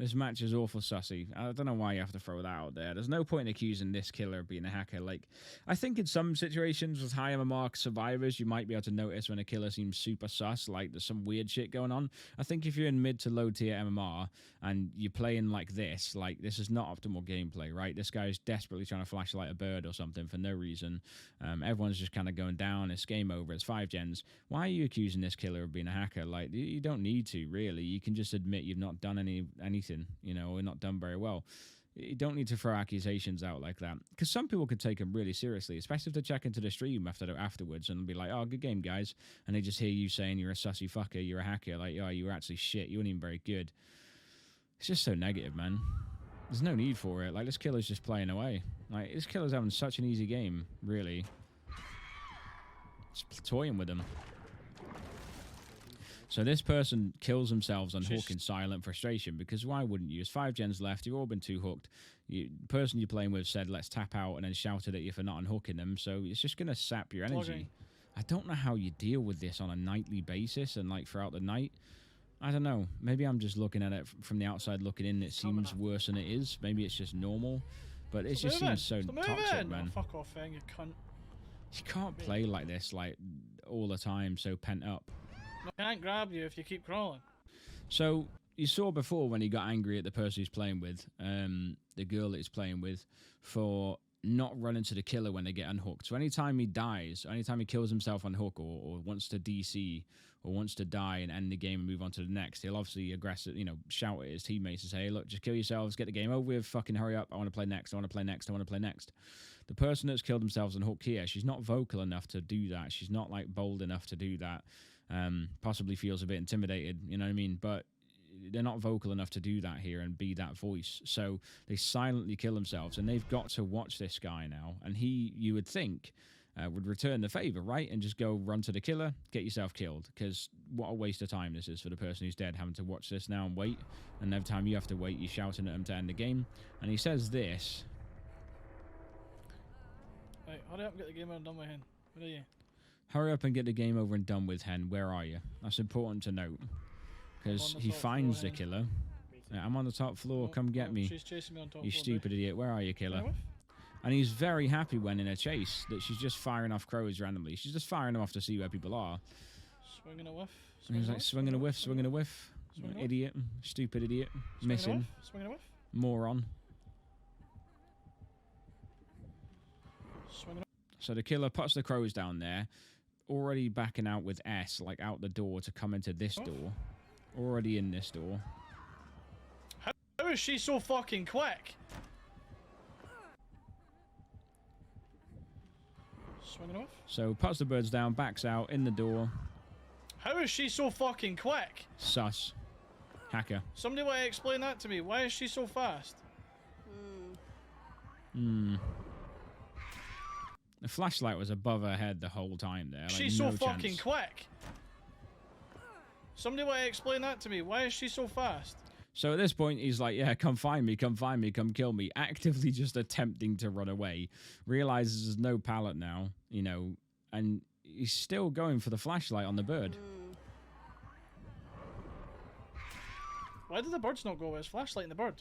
This match is awful sussy. I don't know why you have to throw that out there. There's no point in accusing this killer of being a hacker. Like, I think in some situations with high MMR survivors, you might be able to notice when a killer seems super sus, like there's some weird shit going on. I think if you're in mid to low tier MMR and you're playing like this is not optimal gameplay, right? This guy's desperately trying to flashlight a bird or something for no reason. Everyone's just kind of going down. It's game over. It's 5 gens. Why are you accusing this killer of being a hacker? Like, you don't need to, really. You can just admit you've not done anything, you know, or not done very well. You don't need to throw accusations out like that, because some people could take them really seriously, especially if they check into the stream afterwards and be like, oh, good game, guys, and they just hear you saying you're a sussy fucker, you're a hacker, like, oh, you were actually shit, you weren't even very good. It's just so negative, man. There's no need for it. Like, this killer's just playing away. Like, this killer's having such an easy game, really. Just toying with him. So this person kills themselves on hook in silent frustration, because why wouldn't you? There's 5 gens left. You've all been too hooked. The person you're playing with said, let's tap out, and then shouted at you for not unhooking them. So it's just going to sap your energy. Okay. I don't know how you deal with this on a nightly basis and like throughout the night. I don't know. Maybe I'm just looking at it from the outside looking in. It seems worse than it is. Maybe it's just normal. But it just seems so toxic, man. Oh, fuck off, thing, you cunt. You can't play like this, like, all the time, so pent up. I can't grab you if you keep crawling. So you saw before when he got angry at the person he's playing with, the girl that he's playing with, for not running to the killer when they get unhooked. So anytime he dies, anytime he kills himself on hook, or wants to DC, or wants to die and end the game and move on to the next, he'll obviously aggressive, you know, shout at his teammates and say, hey, look, just kill yourselves, get the game over with, fucking hurry up, I want to play next, I want to play next, I want to play next. The person that's killed themselves on hook here, she's not vocal enough to do that. She's not, like, bold enough to do that. Possibly feels a bit intimidated, you know what I mean? But they're not vocal enough to do that here and be that voice. So they silently kill themselves, and they've got to watch this guy now. And he, you would think, would return the favor, right? And just go run to the killer, get yourself killed. Because what a waste of time this is for the person who's dead, having to watch this now and wait. And every time you have to wait, you're shouting at him to end the game. And he says this. Right, hurry up and get the game over and done with him. Where are you? Hurry up and get the game over and done with, hen. Where are you? That's important to note. Because he finds the killer. Yeah, I'm on the top floor. Come get me. She's chasing me on top You floor, stupid idiot. Where are you, killer? And he's very happy when in a chase that she's just firing off crows randomly. She's just firing them off to see where people are. Swinging a whiff. And he's like, swinging a whiff, swinging a whiff. Idiot. Stupid idiot. Missing. Swinging a whiff. Moron. So the killer puts the crows down there, already backing out with S, like out the door to come into this door. Already in this door. How is she so fucking quick? Swinging off. So puts the birds down, backs out, in the door. How is she so fucking quick? Sus. Hacker. Somebody want to explain that to me. Why is she so fast? The flashlight was above her head the whole time there. Like, She's no so fucking chance. quick. Somebody want to explain that to me. Why is she so fast? So at this point, he's like, yeah, come find me, come kill me. Actively just attempting to run away. Realizes there's no pallet now, you know, and he's still going for the flashlight on the bird. Why did the birds not go with his flashlight in the bird?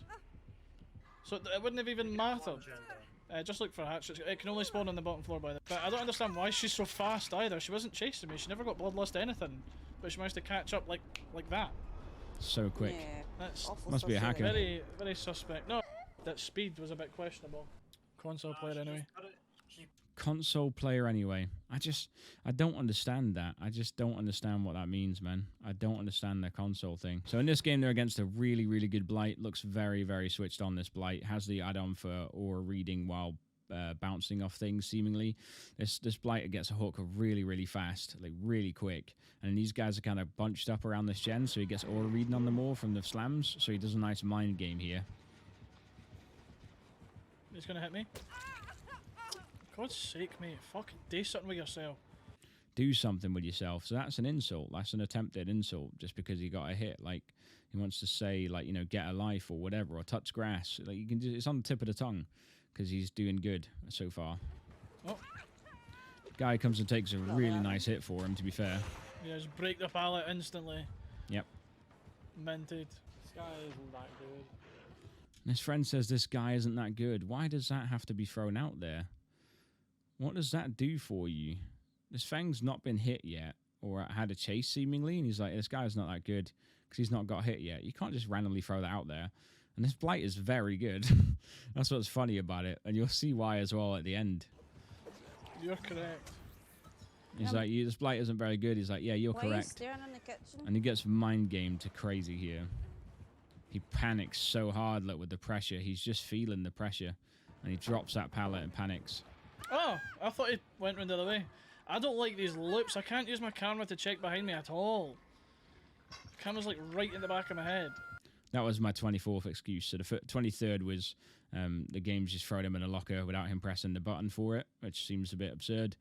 So it wouldn't have even mattered. Just look for hatches. It can only spawn on the bottom floor by the. But I don't understand why she's so fast either. She wasn't chasing me. She never got bloodlust anything, but she managed to catch up like that. So quick. Yeah, That's must be a hacker. very, very suspect. No, that speed was a bit questionable. Console player anyway. Console player anyway. I don't understand that. I just don't understand what that means, man. I don't understand the console thing. So in this game, they're against a really, really good Blight. Looks very, very switched on, this Blight. Has the add-on for aura reading while bouncing off things, seemingly. This Blight gets a hook really, really fast, like really quick. And these guys are kind of bunched up around this gen, so he gets aura reading on them more from the slams. So he does a nice mind game here. He's gonna hit me. God's sake, mate. Fucking do something with yourself. Do something with yourself. So that's an insult. That's an attempted insult just because he got a hit. Like, he wants to say, like, you know, get a life or whatever, or touch grass. Like, you can just, it's on the tip of the tongue because he's doing good so far. Oh. Guy comes and takes a really nice hit for him, to be fair. Yeah, just break the pallet instantly. Yep. Minted. This guy isn't that good. And his friend says this guy isn't that good. Why does that have to be thrown out there? What does that do for you? This Fang's not been hit yet, or had a chase seemingly, and he's like, this guy's not that good because he's not got hit yet. You can't just randomly throw that out there. And this Blight is very good. That's what's funny about it, and you'll see why as well at the end. You're correct. He's like, this Blight isn't very good. He's like, yeah, you're Why are you correct. staring in the kitchen? And he gets mind gamed to crazy here. He panics so hard, like with the pressure. He's just feeling the pressure, and he drops that pallet and panics. Oh, I thought he went round the other way. I don't like these loops. I can't use my camera to check behind me at all. The camera's like right in the back of my head. That was my 24th excuse. So the 23rd was the game's just thrown him in a locker without him pressing the button for it, which seems a bit absurd.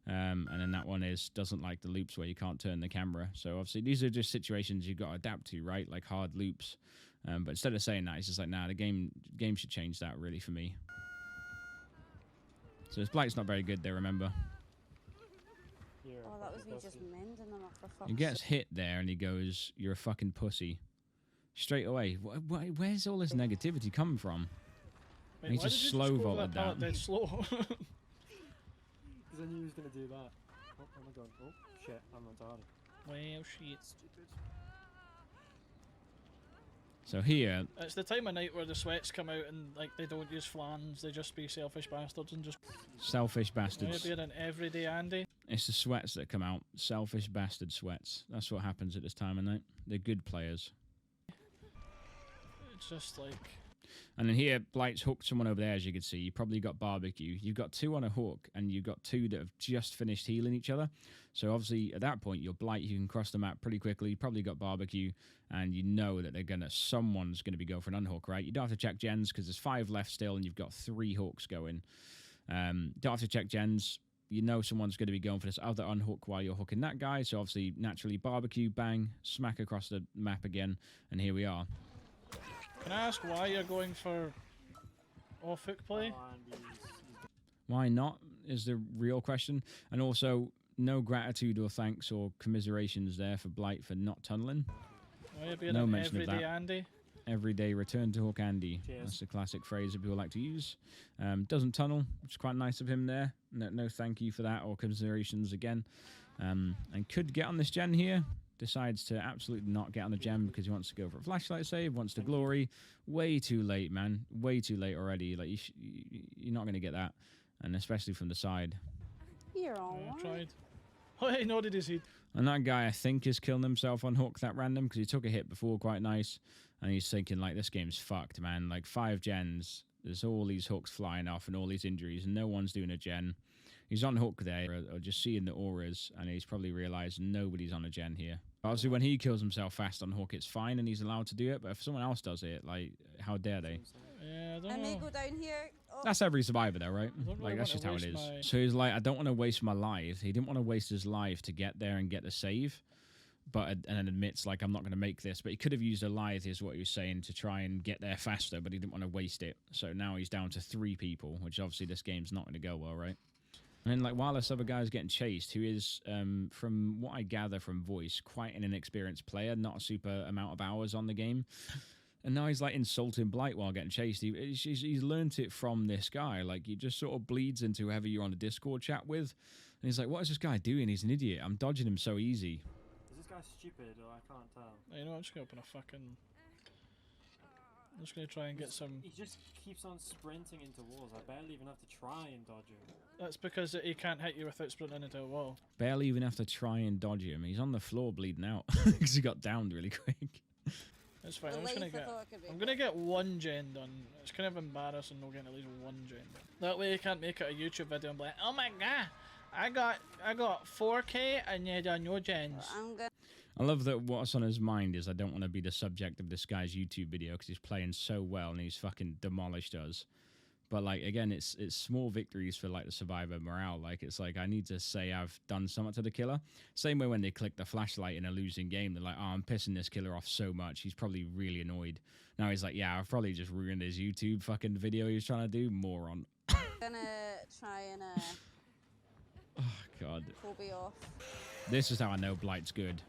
And then that one doesn't like the loops where you can't turn the camera. So obviously these are just situations you've got to adapt to, right? Like hard loops. But instead of saying that, he's just like, nah, the game should change that really for me. So his Blight's not very good there, remember? Oh, that was me just mending them up for fuck's He gets sake. hit there and he goes, you're a fucking pussy. Straight away. Where's all this negativity coming from? Wait, He why just did you slow go over vaulted that pallet down. dead slow? Because I knew he was going to do that. Oh, oh my god. Oh, shit. I'm retarded. Well, shit. Stupid. So here, It's the time of night where the sweats come out and like they don't use flans, they just be selfish bastards and just selfish bastards. maybe an everyday Andy. It's the sweats that come out. Selfish bastard sweats. That's what happens at this time of night. They're good players. It's just like And then here, Blight's hooked someone over there, as you can see. You probably got barbecue. You've got two on a hook, and you've got two that have just finished healing each other. So obviously, at that point, you're Blight. You can cross the map pretty quickly. You probably got barbecue, and you know that someone's gonna be going for an unhook, right? You don't have to check gens because there's 5 left still, and you've got 3 hooks going. Don't have to check gens. You know someone's going to be going for this other unhook while you're hooking that guy. So obviously, naturally, barbecue, bang, smack across the map again, and here we are. can I ask why you're going for off hook play? Oh, and he's Why not is the real question. And also, no gratitude or thanks or commiserations there for Blight for not tunneling. Why are you being No an mention of everyday that. Andy? Everyday return to hook Andy. Cheers. That's the classic phrase that people like to use. Doesn't tunnel, which is quite nice of him there. No thank you for that or commiserations again. And could get on this gen here. Decides to absolutely not get on the gem because he wants to go for a flashlight save, wants to glory. Way too late, man. Way too late already. Like you're not going to get that, and especially from the side. You're I alright. tried. Oh, he nodded his head. And that guy, I think, is killing himself on hook that random because he took a hit before, quite nice. And he's thinking, like, this game's fucked, man. Like, 5 gens, there's all these hooks flying off and all these injuries, and no one's doing a gen. He's on hook there, or just seeing the auras, and he's probably realised nobody's on a gen here. Obviously, when he kills himself fast on hook, it's fine, and he's allowed to do it. But if someone else does it, like, how dare they? Yeah, I don't I may know. go down here. Oh, That's every survivor, though, right? I don't really Like, that's want just to how it waste is. my- So he's like, I don't want to waste my life. He didn't want to waste his life to get there and get the save. And then admits, like, I'm not going to make this. But he could have used a lithe, is what he was saying, to try and get there faster, but he didn't want to waste it. So now he's down to 3 people, which obviously this game's not going to go well, right? And then, like, while this other guy's getting chased, who is, from what I gather from voice, quite an inexperienced player, not a super amount of hours on the game. And now he's, like, insulting Blight while getting chased. He's learnt it from this guy. Like, he just sort of bleeds into whoever you're on a Discord chat with. And he's like, what is this guy doing? He's an idiot. I'm dodging him so easy. Is this guy stupid or I can't tell? You know, I'm just gonna open a fucking. I'm just gonna try and get some. He just keeps on sprinting into walls. I barely even have to try and dodge him. That's because he can't hit you without sprinting into a wall. Barely even have to try and dodge him. He's on the floor bleeding out because he got downed really quick. It's fine. the I'm just gonna life I get. thought could be I'm gonna get 1 gen done. It's kind of embarrassing not getting at least 1 gen done. That way you can't make it a YouTube video and be like, oh my god, I got 4K and you done no gens. I'm gonna. I love that what's on his mind is I don't want to be the subject of this guy's YouTube video because he's playing so well and he's fucking demolished us. But like again, it's small victories for like the survivor morale. Like it's like I need to say I've done something to the killer. Same way when they click the flashlight in a losing game, they're like, oh, I'm pissing this killer off so much. He's probably really annoyed. Now he's like, yeah, I've probably just ruined his YouTube fucking video he was trying to do. Moron. Gonna try and Oh god. Kobe off. This is how I know Blight's good.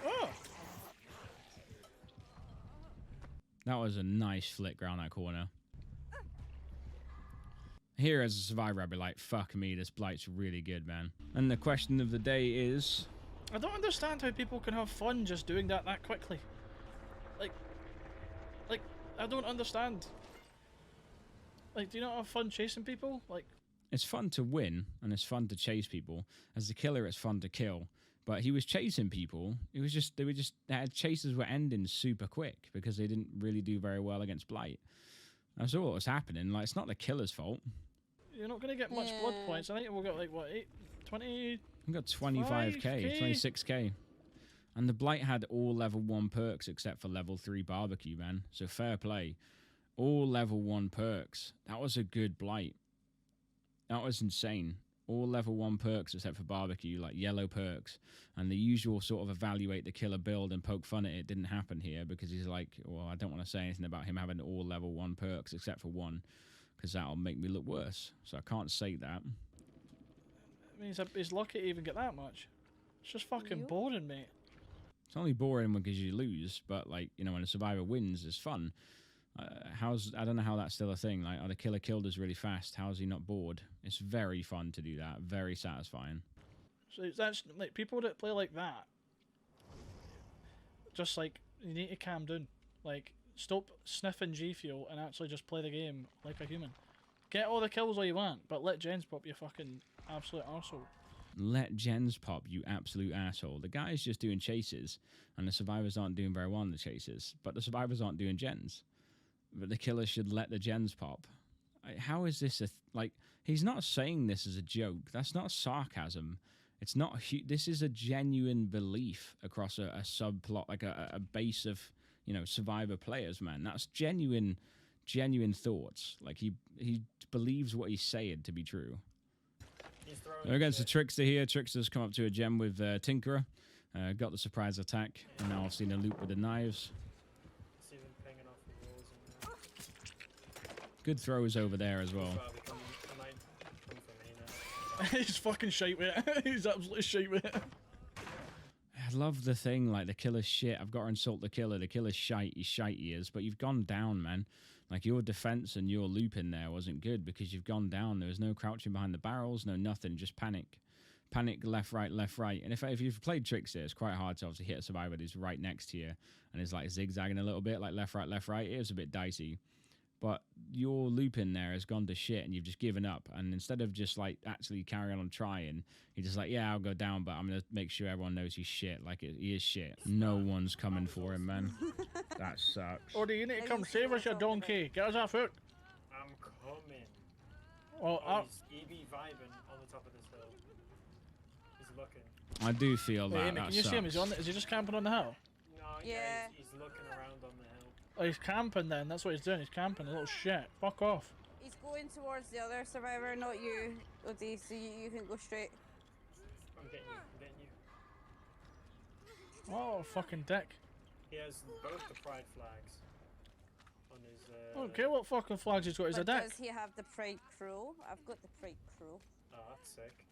Oh, That was a nice flick around that corner. Here as a survivor, I'd be like, fuck me, this blight's really good, man. And the question of the day is... I don't understand how people can have fun just doing that quickly. Like, I don't understand. Like, do you not have fun chasing people? Like, it's fun to win, and it's fun to chase people. As the killer, it's fun to kill. But he was chasing people. It was just, chases were ending super quick because they didn't really do very well against Blight. That's all that was happening. Like, it's not the killer's fault. You're not going to get much blood points. I think we'll get, like, what, 20? We got 25k, 26k. And the Blight had all level 1 perks except for level 3 barbecue, man. So fair play. All level 1 perks. That was a good Blight. That was insane. All level 1 perks except for barbecue, like yellow perks. And the usual sort of evaluate the killer build and poke fun at it didn't happen here because he's like, well, I don't want to say anything about him having all level 1 perks except for 1 because that'll make me look worse. So I can't say that. I mean, he's lucky to even get that much. It's just fucking boring, mate. It's only boring because you lose, but like, you know, when a survivor wins, it's fun. I don't know how that's still a thing. Like, the killer killed us really fast. How is he not bored? It's very fun to do that. Very satisfying. So that's like people that play like that. Just like you need to calm down. Like, stop sniffing G Fuel and actually just play the game like a human. Get all the kills all you want, but let gens pop you fucking absolute arsehole. Let gens pop, you absolute asshole. The guy's just doing chases, and the survivors aren't doing very well in the chases. But the survivors aren't doing gens. But the killer should let the gens pop. How is this like? He's not saying this as a joke. That's not sarcasm. It's not. This is a genuine belief across a subplot, like a base of, you know, survivor players. Man, that's genuine thoughts. Like he believes what he's saying to be true. Against the Trickster here. Trickster's come up to a gem with Tinkerer. Got the surprise attack, and now I've seen a loop with the knives. Good throws over there as well. He's fucking shite with it. He's absolutely shite with it. I love the thing, like, the killer's shit. I've got to insult the killer. The killer's shite. He's shite, he is. But you've gone down, man. Like, your defense and your loop in there wasn't good because you've gone down. There was no crouching behind the barrels, no nothing, just panic. Panic, left, right, left, right. And if you've played Trickster, it's quite hard to obviously hit a survivor that is right next to you and is, like, zigzagging a little bit, like left, right, left, right. It was a bit dicey. But your loop in there has gone to shit and you've just given up. And instead of just, like, actually carrying on trying, you're just like, yeah, I'll go down, but I'm going to make sure everyone knows he's shit. Like, he is shit. No one's coming for him, man. That sucks. Or do you need to come save us, you donkey? Get us our foot. I'm coming. Well, he's EB vibing on the top of this hill. He's looking. I do feel that. Amy, can you see him? Is he just camping on the hill? No, yeah. He's looking around on the hill. Oh, he's camping then. That's what he's doing. He's camping. A little shit. Fuck off. He's going towards the other survivor, not you, Odie, so you can go straight. I'm getting you. I'm getting you. Oh, fucking dick. He has both the pride flags on his. I don't care what fucking flags he's got. He's a dick. Does he have the pride crow? I've got the pride crow. Oh, that's sick.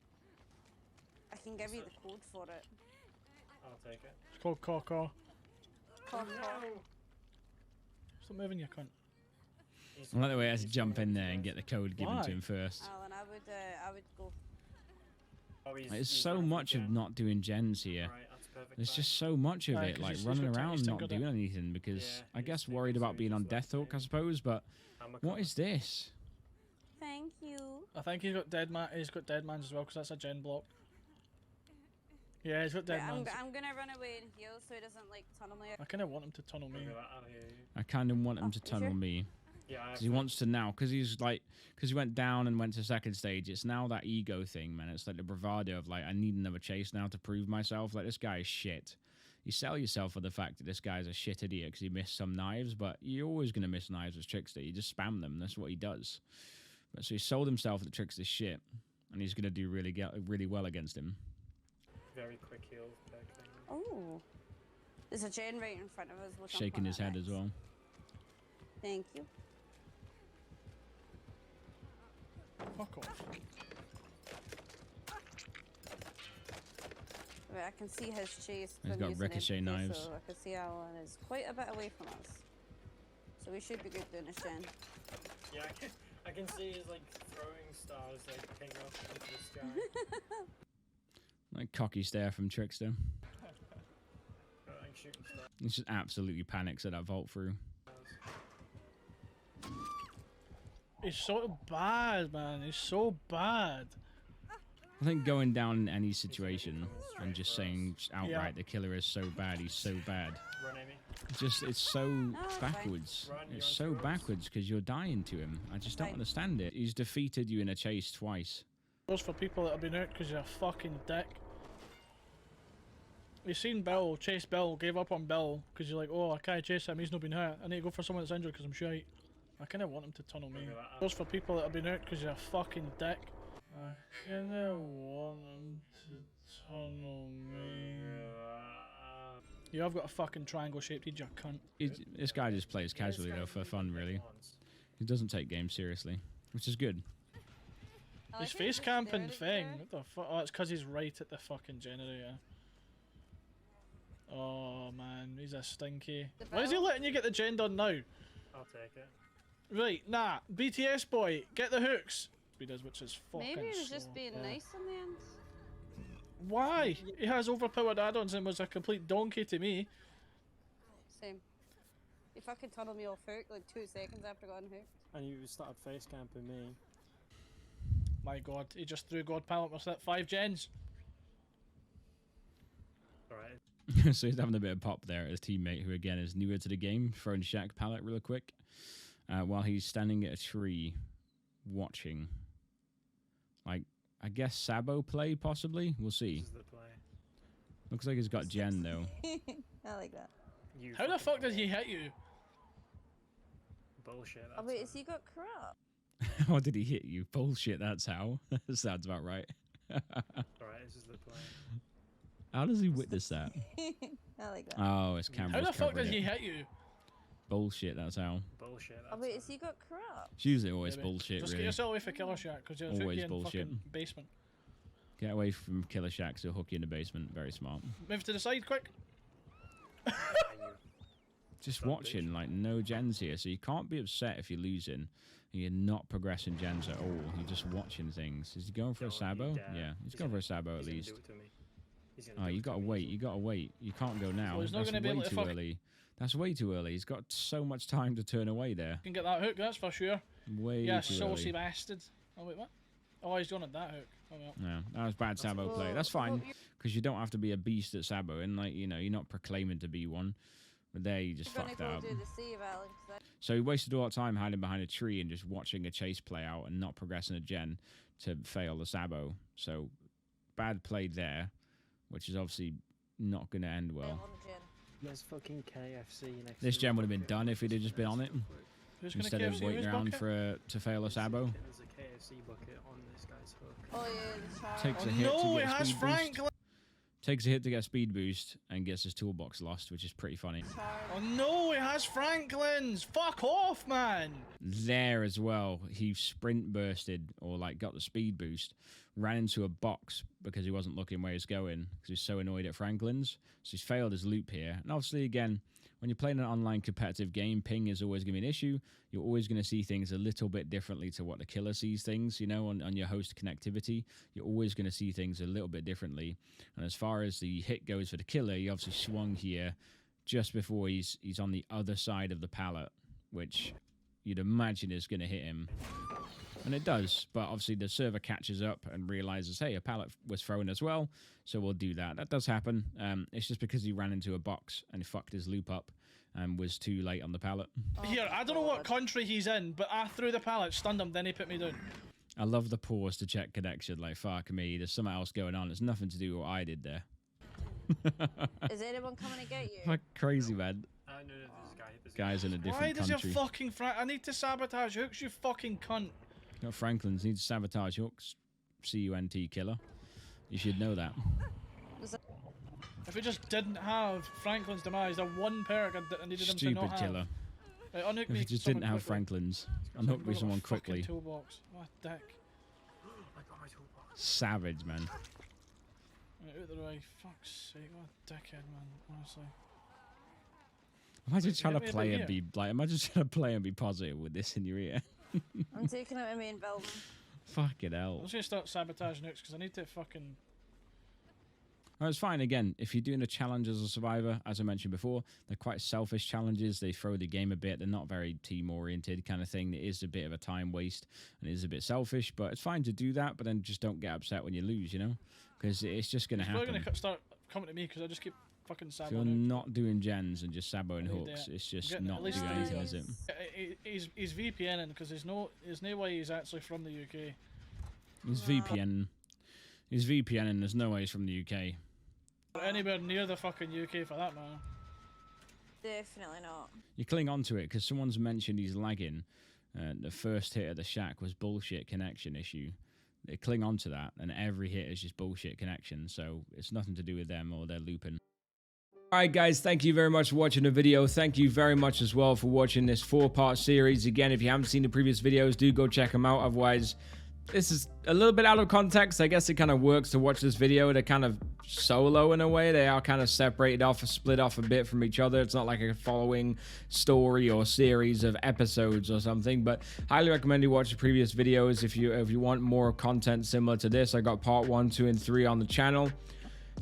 I can give you the code for it. I'll take it. It's called Caw-Caw. Caw-Caw. Stop moving, you cunt. I like the way I had to jump in there and get the code given to him first. Alan, I would go. Oh, There's so much of not doing gens here. Right, that's perfect. There's just so much of it, 'cause like he's running got around he's not got doing it. anything because Yeah, I guess he's worried thinking about being on just death like hook, I me. suppose. But what is this? Thank you. I think he's got dead man. He's got dead mans as well because that's a gen block. Yeah, he's got dead Right, mans. I'm gonna run away and heal so he doesn't like tunnel me. I kind of want him to tunnel me. Look at that, I'll hear you. I kind of want him to you tunnel sure? me. Yeah, Because he wants to now, because he went down and went to second stage. It's now that ego thing, man. It's like the bravado of like, I need another chase now to prove myself. Like, this guy is shit. You sell yourself for the fact that this guy's a shit idiot because he missed some knives, but you're always going to miss knives as Trickster. You just spam them. That's what he does. But so he sold himself that Trickster's shit, and he's going to do really well against him. very quick heal back thing. Oh. There's a gen right in front of us. We'll jump Shaking on his it head next. as well. Thank you. Fuck off. Right, I can see his chase. He's from got using ricochet empathy, knives. So I can see Alan is quite a bit away from us. So we should be good doing this, Jen. Yeah, I can see his like throwing stars like ping up into the sky. Like cocky stare from Trickster. Like shooting stars. He just absolutely panics at that vault through. He's so bad, man. He's so bad. I think going down in any situation and just saying outright the killer is so bad, he's so bad. Run, Amy. It's so it's backwards. Run, It's you're so on survs. backwards because you're dying to him. I just don't Fine. understand it. He's defeated you in a chase twice. Those for people that have been out because you're a fucking dick. You've seen Bill, chase Bill, gave up on Bill because you're like, oh, I can't chase him, he's not been hurt. I need to go for someone that's injured because I'm shite. I kind of want him to tunnel me. Look at that. Those for people that have been out because you're a fucking dick. I kind of want him to tunnel me. You have got a fucking triangle shaped head, you cunt. This guy just plays casually though for fun, really. He doesn't take games seriously, which is good. I His like it, face just camping there, thing. What the fuck? Oh, it's because he's right at the fucking generator. Oh man, he's a stinky. The Why is he bell? letting you get the gen done now? I'll take it. Right, nah. BTS boy, get the hooks. He does, which is fucking Maybe he was slow. just being nice in the end. Why? He has overpowered add-ons and was a complete donkey to me. Same. He fucking tunneled me off hook like 2 seconds after getting hooked. And you started face camping me. My god, he just threw God pallet with that 5 gens. Alright. So he's having a bit of pop there at his teammate, who again is newer to the game, throwing Shaq pallet real quick, while he's standing at a tree, watching. Like, I guess Sabo play possibly. We'll see. This is the play. Looks like he's got Jen though. I like that. You How the fucking fuck did he hit you? Bullshit. Oh That's wait, it. has he got corrupt? How did he hit you? Bullshit. That's how. Sounds about right. Alright, this is the play. How does he witness that? I like that. Oh, his camera's How the fuck covering did he it. hit you? Bullshit. That's how. Bullshit. Oh That's wait, it. has he got corrupt? It's usually always Maybe. bullshit. Just Really. get yourself away for Killer Shack because you're Always in bullshit. fucking basement. Get away from Killer Shacks. He'll hook you in the basement. Very smart. Move to the side, quick. And Just Dumb watching, bitch. like, no gens here, so you can't be upset if you're losing and you're not progressing gens at all. You're just watching things. Is he going for a Don't you sabo? dare. Yeah, he's He's going for gonna- a sabo at he's gonna least. do it to me. He's gonna Oh, do you it to gotta me. wait. You gotta wait. You can't go now. he's not That's gonna be way able to too fuck- early. That's way too early. He's got so much time to turn away there. You can get that hook, that's for sure. Way Yeah, too saucy early. bastard. Oh wait, what? Oh, he's going at that hook. Oh well. Yeah, that was bad sabo play. Well, That's I fine hope you- because you don't have to be a beast at sabo, and like you know, you're not proclaiming to be one. But there, you just You're gonna fucked go that up. do the save, Alex. So he wasted all that time hiding behind a tree and just watching a chase play out and not progressing a gen to fail the sabo. So bad play there, which is obviously not going to end well. On the gen. There's fucking KFC next This to gen the would have been bucket. done if he'd have just been on it Who's gonna instead of KFC waiting his around bucket? for to fail a sabo. There's a KFC bucket on this guy's hook. Oh yeah, the char. Takes Oh a hit no, to he get a has speed boost. Franklin. Takes a hit to get a speed boost and gets his toolbox lost, which is pretty funny. Oh no, he has Franklin's. Fuck off, man. There as well, he sprint bursted or like got the speed boost, ran into a box because he wasn't looking where he's going because he's so annoyed at Franklin's. So he's failed his loop here. And obviously, again, when you're playing an online competitive game, ping is always going to be an issue. You're always going to see things a little bit differently to what the killer sees things, you know, on your host connectivity. You're always going to see things a little bit differently. And as far as the hit goes for the killer, he obviously swung here just before he's on the other side of the pallet, which you'd imagine is going to hit him. And it does, but obviously the server catches up and realizes, hey, a pallet was thrown as well, so we'll do that. That does happen. It's just because he ran into a box and fucked his loop up and was too late on the pallet. Oh, Here, I don't know what God. country he's in, but I threw the pallet, stunned him, then he put me down. I love the pause to check connection, like, fuck me, there's something else going on. It's nothing to do with what I did there. Is anyone coming to get you? Like crazy, man. No, this guy. This Guy's in a Why different does country. your fucking I need to sabotage hooks, you fucking cunt. Got Franklin's needs to sabotage hooks. C-U-N-T killer. You should know that. If we just didn't have Franklin's demise, the one perk I needed him to Stupid not killer. have. Right, unhook If me, you just someone didn't have quickly. Franklin's, I've unhook me got someone a fucking quickly. Toolbox. What a dick. I got my toolbox. Savage, man. Right, out the way. Fuck's sake, what a dickhead, man. Honestly. Imagine Wait, trying to hit me a play bit and be like, imagine trying to play and be positive with this in your ear. I'm taking out my main building. Fucking I'm hell. just gonna start sabotaging nukes because I need to fucking. Oh, it's fine. Again, if you're doing a challenge as a survivor, as I mentioned before, they're quite selfish challenges. They throw the game a bit. They're not very team-oriented kind of thing. It is a bit of a time waste and it is a bit selfish, but it's fine to do that, but then just don't get upset when you lose, you know? Because it's just going to He's happen. probably gonna start coming to me because I just keep fucking If saboing you're nukes. not doing gens and just saboing I need hooks, that. it's just Getting not at least doing three anything, done. is it? He's VPNing because there's no way he's actually from the UK. He's VPN. He's VPN, there's no way he's from the UK. Or anywhere near the fucking UK for that matter. Definitely not. You cling on to it because someone's mentioned he's lagging. The first hit of the shack was bullshit connection issue. They cling on to that, and every hit is just bullshit connection, so it's nothing to do with them or their looping. Alright guys, thank you very much for watching the video. Thank you very much as well for watching this 4-part series. Again, if you haven't seen the previous videos, do go check them out. Otherwise, this is a little bit out of context. I guess it kind of works to watch this video. They're kind of solo in a way. They are kind of separated off, split off a bit from each other. It's not like a following story or series of episodes or something. But highly recommend you watch the previous videos if you want more content similar to this. I got part 1, 2, and 3 on the channel.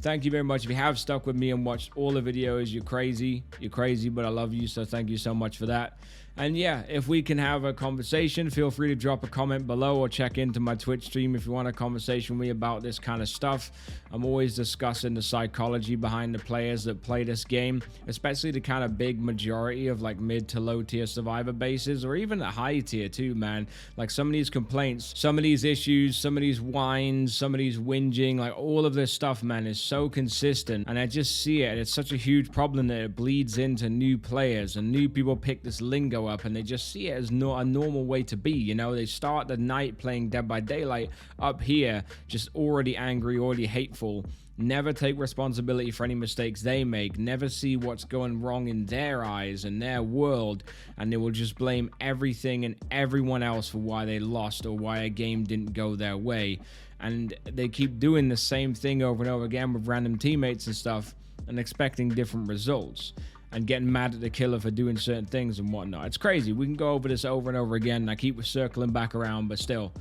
Thank you very much. If you have stuck with me and watched all the videos, you're crazy. You're crazy, but I love you, so thank you so much for that. And yeah, if we can have a conversation, feel free to drop a comment below or check into my Twitch stream if you want a conversation with me about this kind of stuff. I'm always discussing the psychology behind the players that play this game, especially the kind of big majority of like mid to low tier survivor bases, or even the high tier too, man. Like some of these complaints, some of these issues, some of these whines, some of these whinging, like all of this stuff, man, is so consistent. And I just see it. It's such a huge problem that it bleeds into new players, and new people pick this lingo up and they just see it as not a normal way to be. You know, they start the night playing Dead by Daylight up here just already angry, already hateful, never take responsibility for any mistakes they make, never see what's going wrong in their eyes and their world, and they will just blame everything and everyone else for why they lost or why a game didn't go their way. And they keep doing the same thing over and over again with random teammates and stuff and expecting different results, and getting mad at the killer for doing certain things and whatnot. It's crazy. We can go over this over and over again, and I keep circling back around, but still.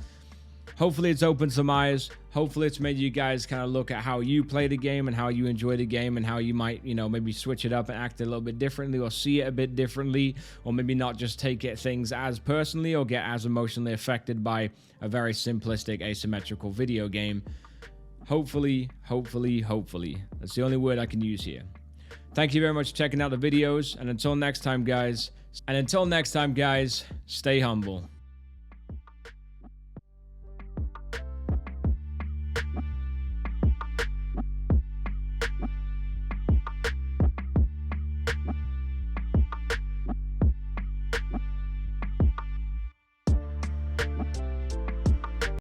Hopefully it's opened some eyes. Hopefully it's made you guys kind of look at how you play the game and how you enjoy the game and how you might, you know, maybe switch it up and act a little bit differently or see it a bit differently, or maybe not just take it things as personally or get as emotionally affected by a very simplistic asymmetrical video game. Hopefully, hopefully, hopefully. That's the only word I can use here. Thank you very much for checking out the videos, and until next time, guys, stay humble.